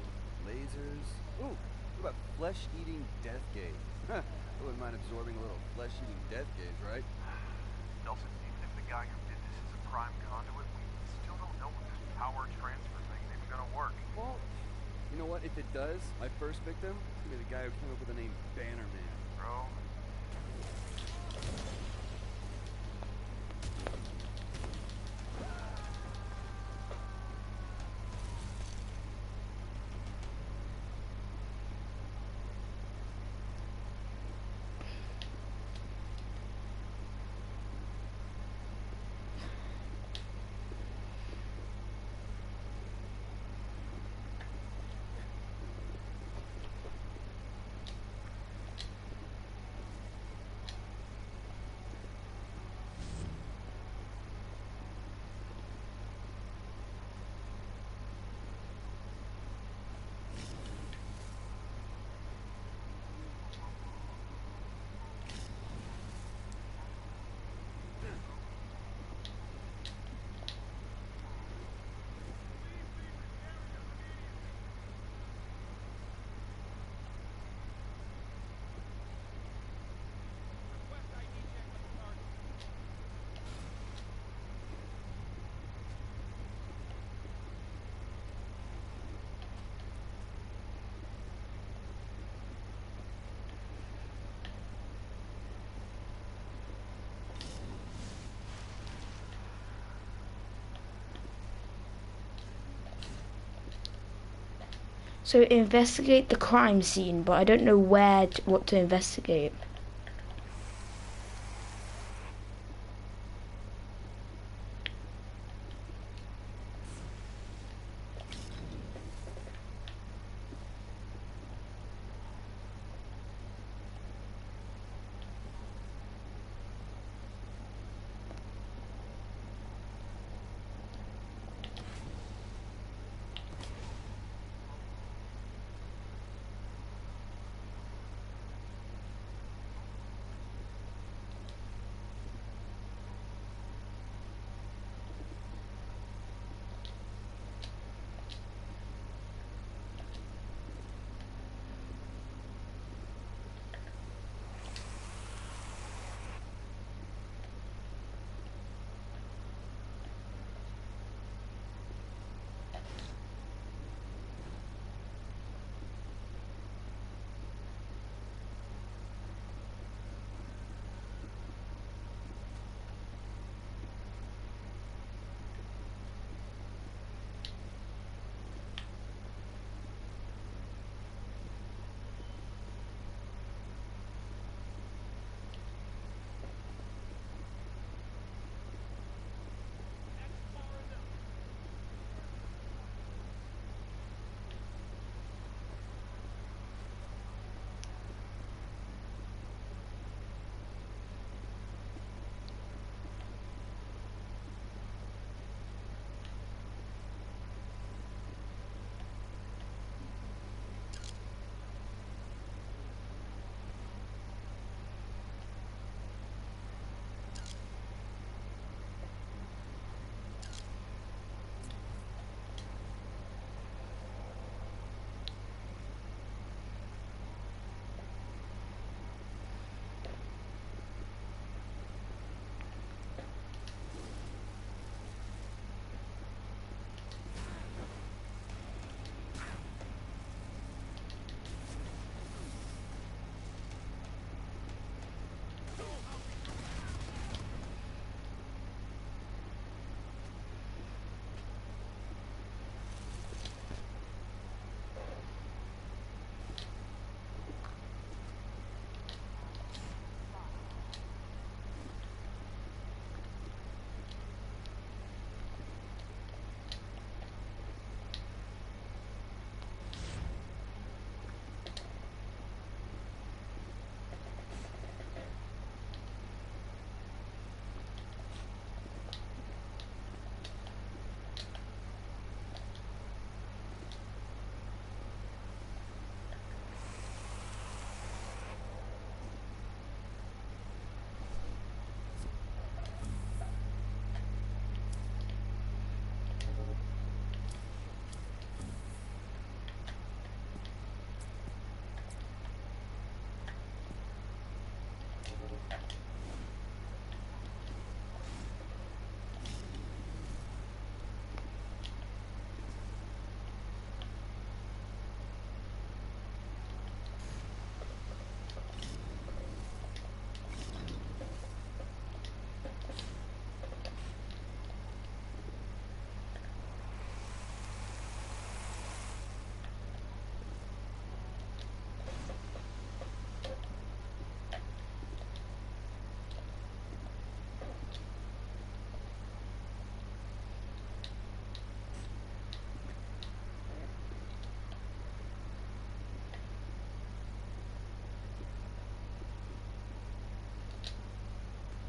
S7: lasers? Ooh, what about flesh-eating death gaze? Huh, I wouldn't mind absorbing a little flesh-eating death gaze, right?
S3: Delson, even if the guy who did this is a prime conduit, we still don't know if this power transfer thing is even gonna work.
S7: Well, you know what? If it does, my first victim is gonna be the guy who came up with the name Bannerman.
S3: Bro,
S1: So investigate the crime scene, but I don't know what to investigate.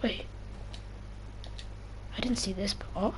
S1: Wait. I didn't see this part.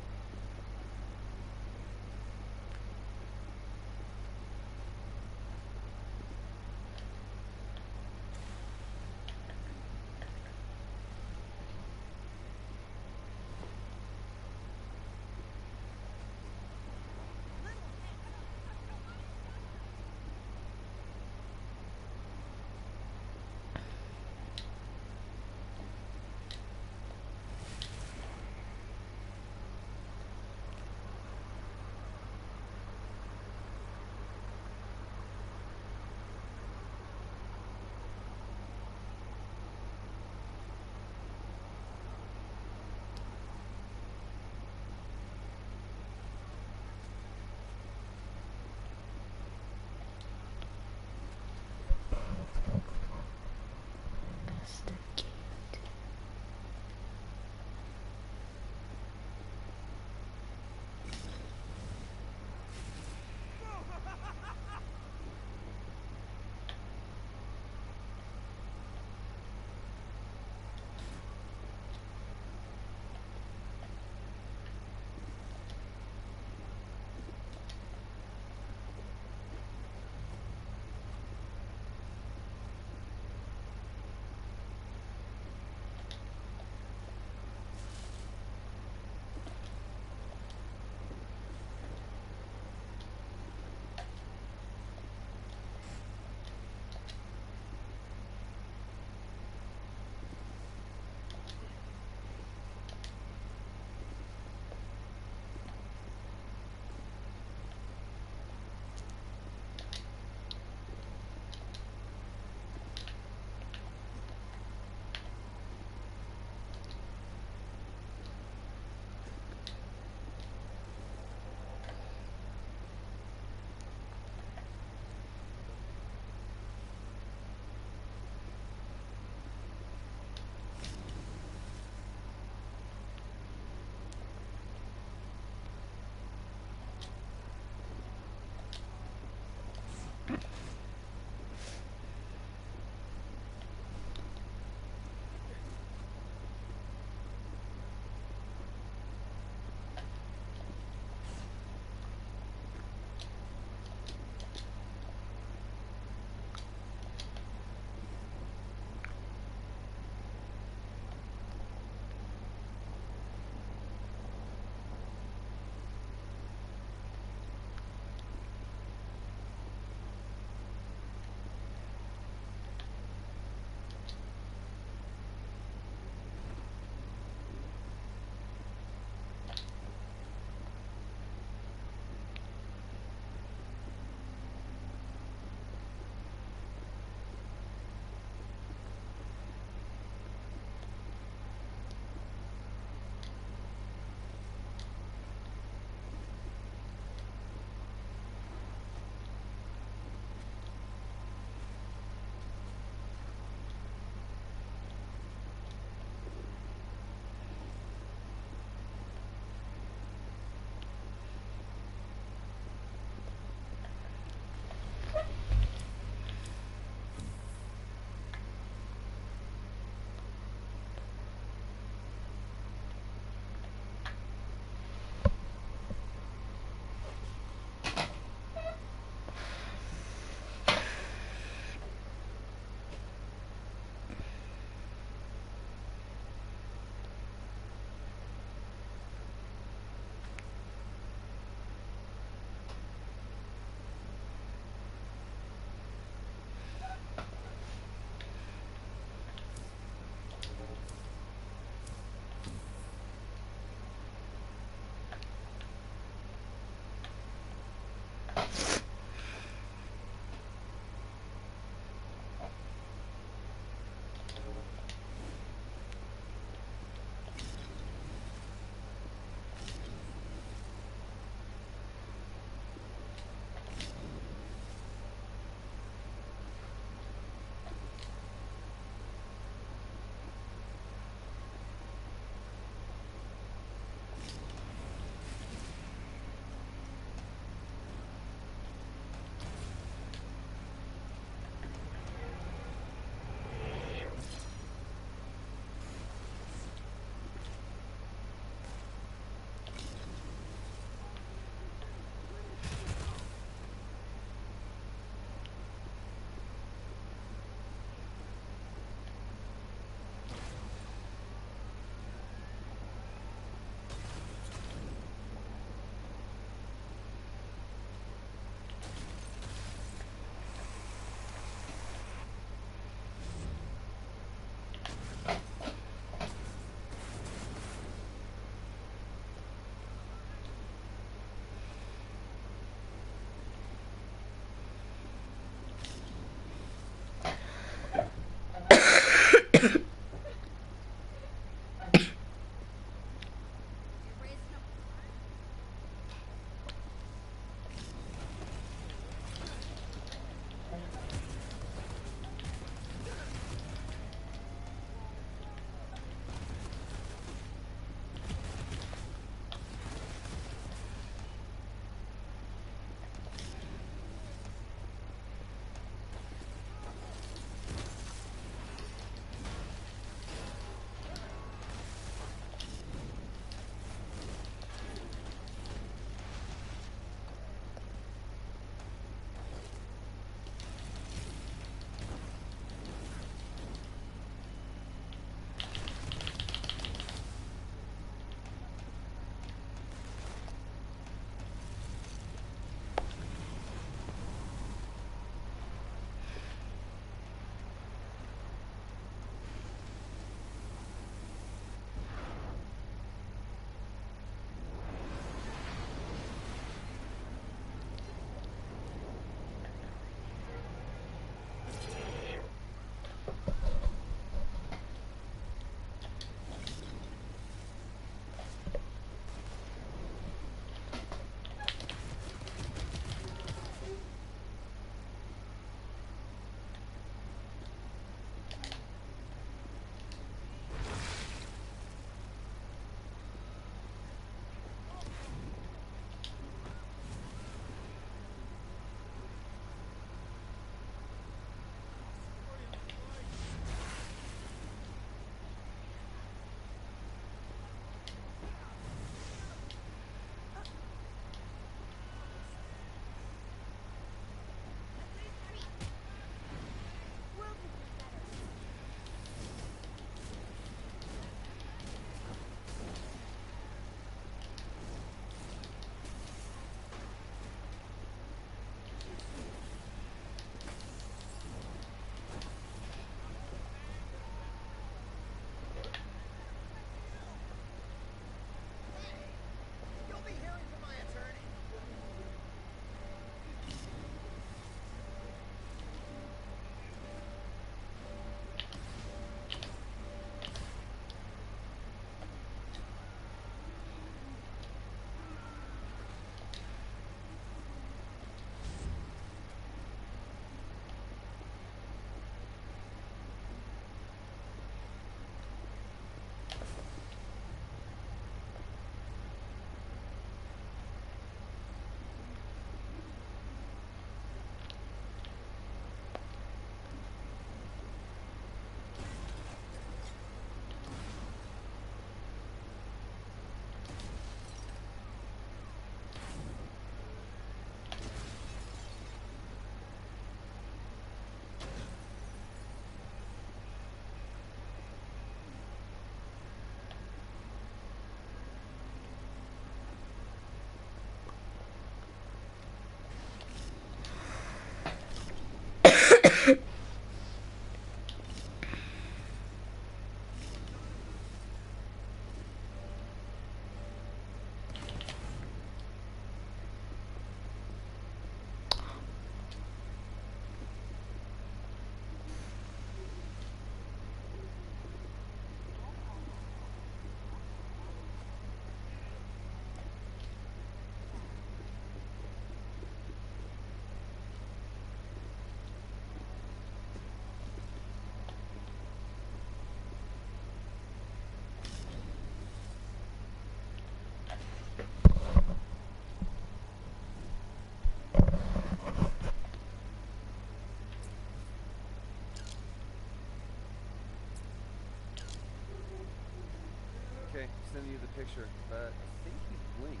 S7: you the picture, but I think he blinked.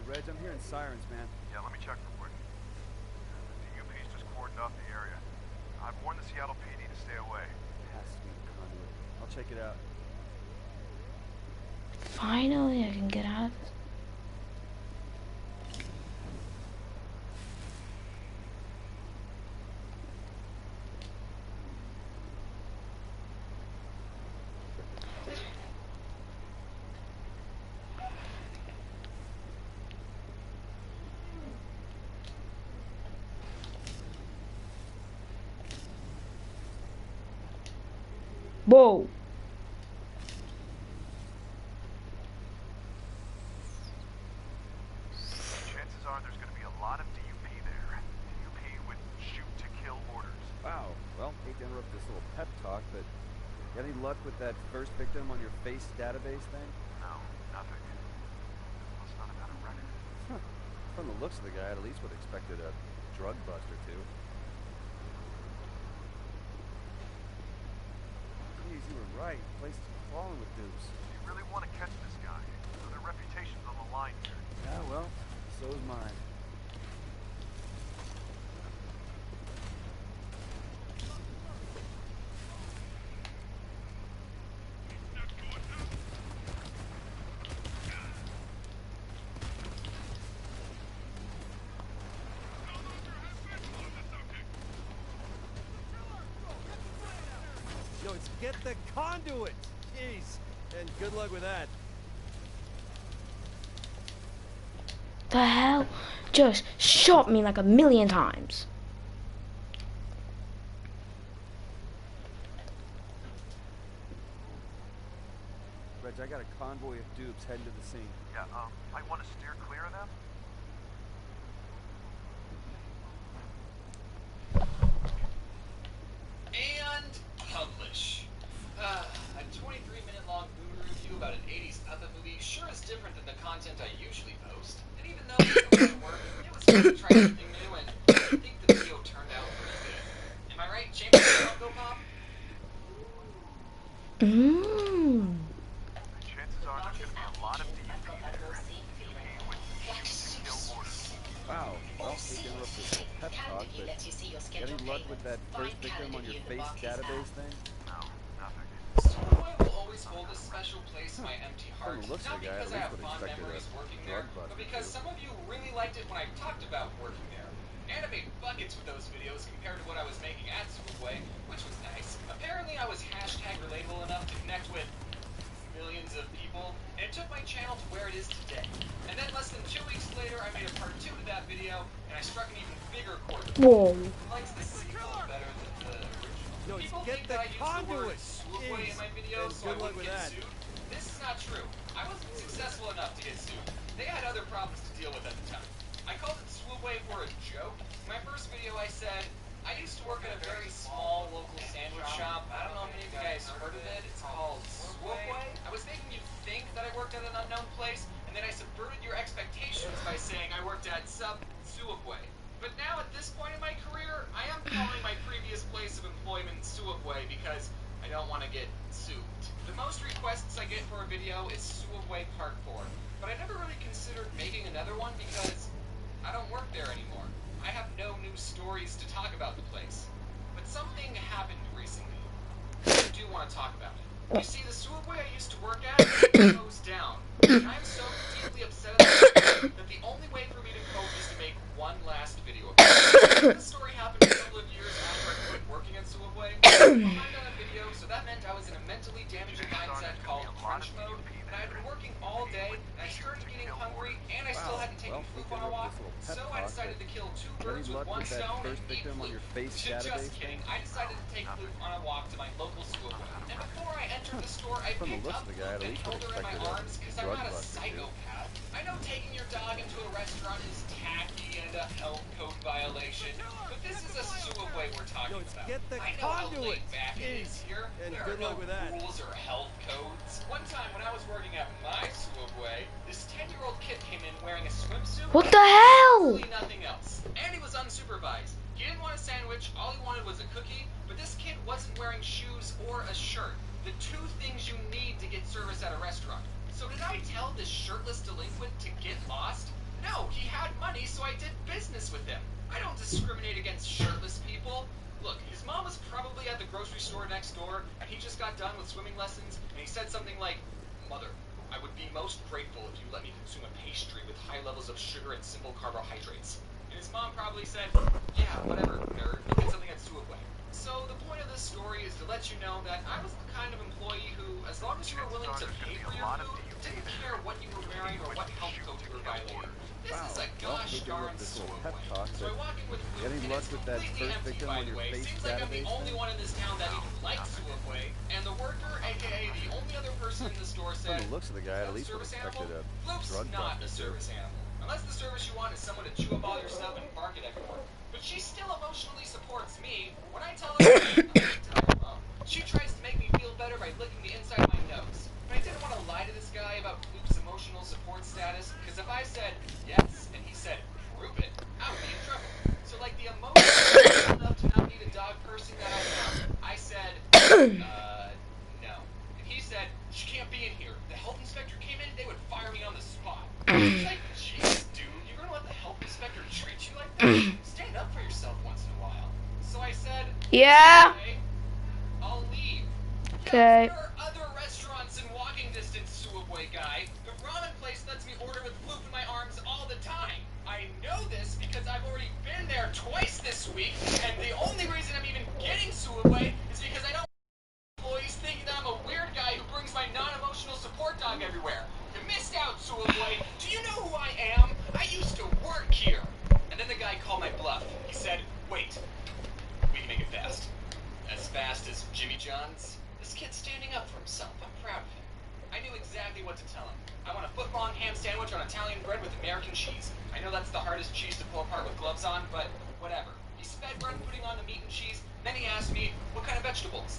S7: Reg, I'm hearing sirens, man.
S3: Yeah, let me check real quick. The UP's just cordoned off the area. I've warned the Seattle PD to stay away.
S7: Has to be the conduit. I'll check it out.
S1: Finally, I can get out of this. Whoa.
S3: Chances are there's going to be a lot of DUP there. DUP with shoot to kill orders.
S7: Wow. Well, hate to interrupt this little pep talk, but got any luck with that first victim on your face database thing?
S3: No, nothing. Must not have had a record.
S7: Huh. From the looks of the guy, I at least would have expected a drug bust or two. Jeez, you were right. The place is crawling with dupes.
S3: You really want to catch this guy. So their reputation's on the line here.
S7: Yeah, well, so is mine. Yo, it's get the conduit! Jeez. And good luck with that.
S1: The hell? Just shot me like 1,000,000 times.
S7: Reg, I got a convoy of dupes heading to the scene.
S3: Yeah, I want to steer clear of them.
S2: And publish. A 23-minute long movie review about an 80s other movie sure is different than the content I usually post. And even though it was work, it was fun to try something new, and I think the video turned out pretty good. Am I right, Chamber Go Pop?
S1: Mmm.
S3: Chances are there's going to be a lot of DUP there. DUP with shoot to kill orders.
S7: Wow. Well, hate to interrupt this little pep talk, but got any luck with that first victim on your face database thing?
S3: No, nothing.
S2: Superboy will always hold a special place in my empty heart.
S7: From the looks of
S2: Not
S7: the guy,
S2: because
S7: at
S2: I have
S7: least would
S2: fond
S7: expected a
S2: memories working
S7: drug
S2: there,
S7: bust
S2: but
S7: or
S2: because
S7: two.
S2: some of you really liked it when I talked about working there. And I made buckets with those videos compared to what I was making at Superboy, which was nice. Apparently I was hashtag relatable enough to connect with millions of people, and it took my channel to where it is today. And then less than 2 weeks later, I made a part 2 to that video, and I struck an even bigger chord.
S1: Whoa.
S2: Who likes the sequel better than the original?
S7: Yo,
S2: People
S7: get
S2: think
S7: the
S2: that I use the word
S7: conduit!
S2: swoopway in my videos,
S7: And
S2: so I
S7: good luck
S2: wouldn't
S7: with
S2: get
S7: that.
S2: sued. This is not true. I wasn't successful enough to get sued. They had other problems to deal with at the time. I called it swoopway for a joke. In my first video I said, I used to work at a very small local sandwich shop. I don't know if any of you guys heard of it. It's called Swoopway. I was making you think that I worked at an unknown place, and then I subverted your expectations by saying I worked at Swoopway. But now at this point in my career, I am calling my previous place of employment Swoopway because I don't want to get sued. The most requests I get for a video is Swoopway Part 4, but I never really considered making another one because I don't work there anymore. I have no new stories to talk about the place. But something happened recently. I do want to talk about it. You see, the Swoopway I used to work at closed down. And I'm so deeply upset at that the only way for me to cope is to make one last video about it. This story happened a couple of years after I quit working at Swoopway. I was behind on a video, so that meant I was in a mentally damaging mindset called crunch mode. And I had been working all day, and I started getting hungry, and I still hadn't taken Floop on a walk. So I decided to kill 2 birds with one stone and eat Floop. Just kidding. I decided to take Floop on a walk to my local Swoopway. And before I entered the store, I
S7: From the
S2: picked
S7: looks
S2: up
S7: of the guy, at
S2: Floop and
S7: least would
S2: held her in my
S7: expected a
S2: arms because I'm
S7: drug
S2: not a
S7: bust or two.
S2: psychopath. I know taking your dog into a restaurant is tacky and a health code violation, but this is a Swoopway we're talking
S7: Yo,
S2: about.
S7: get the
S2: I know how
S7: conduit!
S2: laid back it is here.
S7: And
S2: There
S7: good
S2: are no
S7: luck with that.
S2: rules or health codes. One time when I was working at my Swoopway, this 10-year-old kid came in wearing a swimsuit.
S1: What the hell?
S2: Absolutely nothing else. And he was unsupervised. He didn't want a sandwich, all he wanted was a cookie, but this kid wasn't wearing shoes or a shirt. The 2 things you need to get service at a restaurant. So did I tell this shirtless delinquent to get lost? No, he had money, so I did business with him. I don't discriminate against shirtless people. Look, his mom was probably at the grocery store next door, and he just got done with swimming lessons, and he said something like, "Mother, I would be most grateful if you let me consume a pastry with high levels of sugar and simple carbohydrates." And his mom probably said, "Yeah, whatever, nerd, you'll get something at Suway." So the point of this story is to let you know that I was the kind of employee who, as long as you were willing to pay for your food, didn't care what you were wearing or what health code you were violating. This is a gosh darn Suway. So I walk in with food,
S7: Any
S2: and
S7: luck
S2: it's
S7: with that
S2: completely
S7: first
S2: empty,
S7: victim
S2: by
S7: on
S2: the
S7: your
S2: way.
S7: face
S2: Seems like I'm the
S7: database
S2: only
S7: then?
S2: one in this town that even likes Suway, and the worker, aka the only other person in the store,
S7: From
S2: said,
S7: the looks of the guy,
S2: "Is that
S7: at least
S2: a
S7: would
S2: service
S7: have
S2: animal?"
S7: expected a
S2: Floop's
S7: drug
S2: not a
S7: bust.
S2: service animal. Unless the service you want is someone to chew up all your stuff and bark at everyone. But she still emotionally supports me. When I tell her, she tries to make me feel better by licking the inside of my nose. But I didn't want to lie to this guy about Floop's emotional support status, because if I said yes, and he said prove it, I would be in trouble. So like the emotional enough to not need a dog person that I said, no. And he said, "She can't be in here. The health inspector came in, they would fire me on the spot." It's like, jeez, dude, you're gonna let the health inspector treat you like that? Stand up for yourself once in a while. So I said,
S1: Yeah.
S2: "Okay, I'll leave."
S1: Okay.
S2: There are other restaurants in walking distance, Suway guy. The ramen place lets me order with Floop in my arms all the time. I know this because I've already been there twice this week, and the only reason I'm even getting Suway is because I don't employees thinking that I'm a weird guy who brings my non-emotional support dog everywhere. You missed out, Suway. Do you know who I am? I used to work here. And then the guy called my bluff. He said, "Wait, we can make it fast." As fast as Jimmy John's? This kid's standing up for himself. I'm proud of him. I knew exactly what to tell him. I want a foot-long ham sandwich on Italian bread with American cheese. I know that's the hardest cheese to pull apart with gloves on, but whatever. He sped run putting on the meat and cheese, then he asked me, "What kind of vegetables?"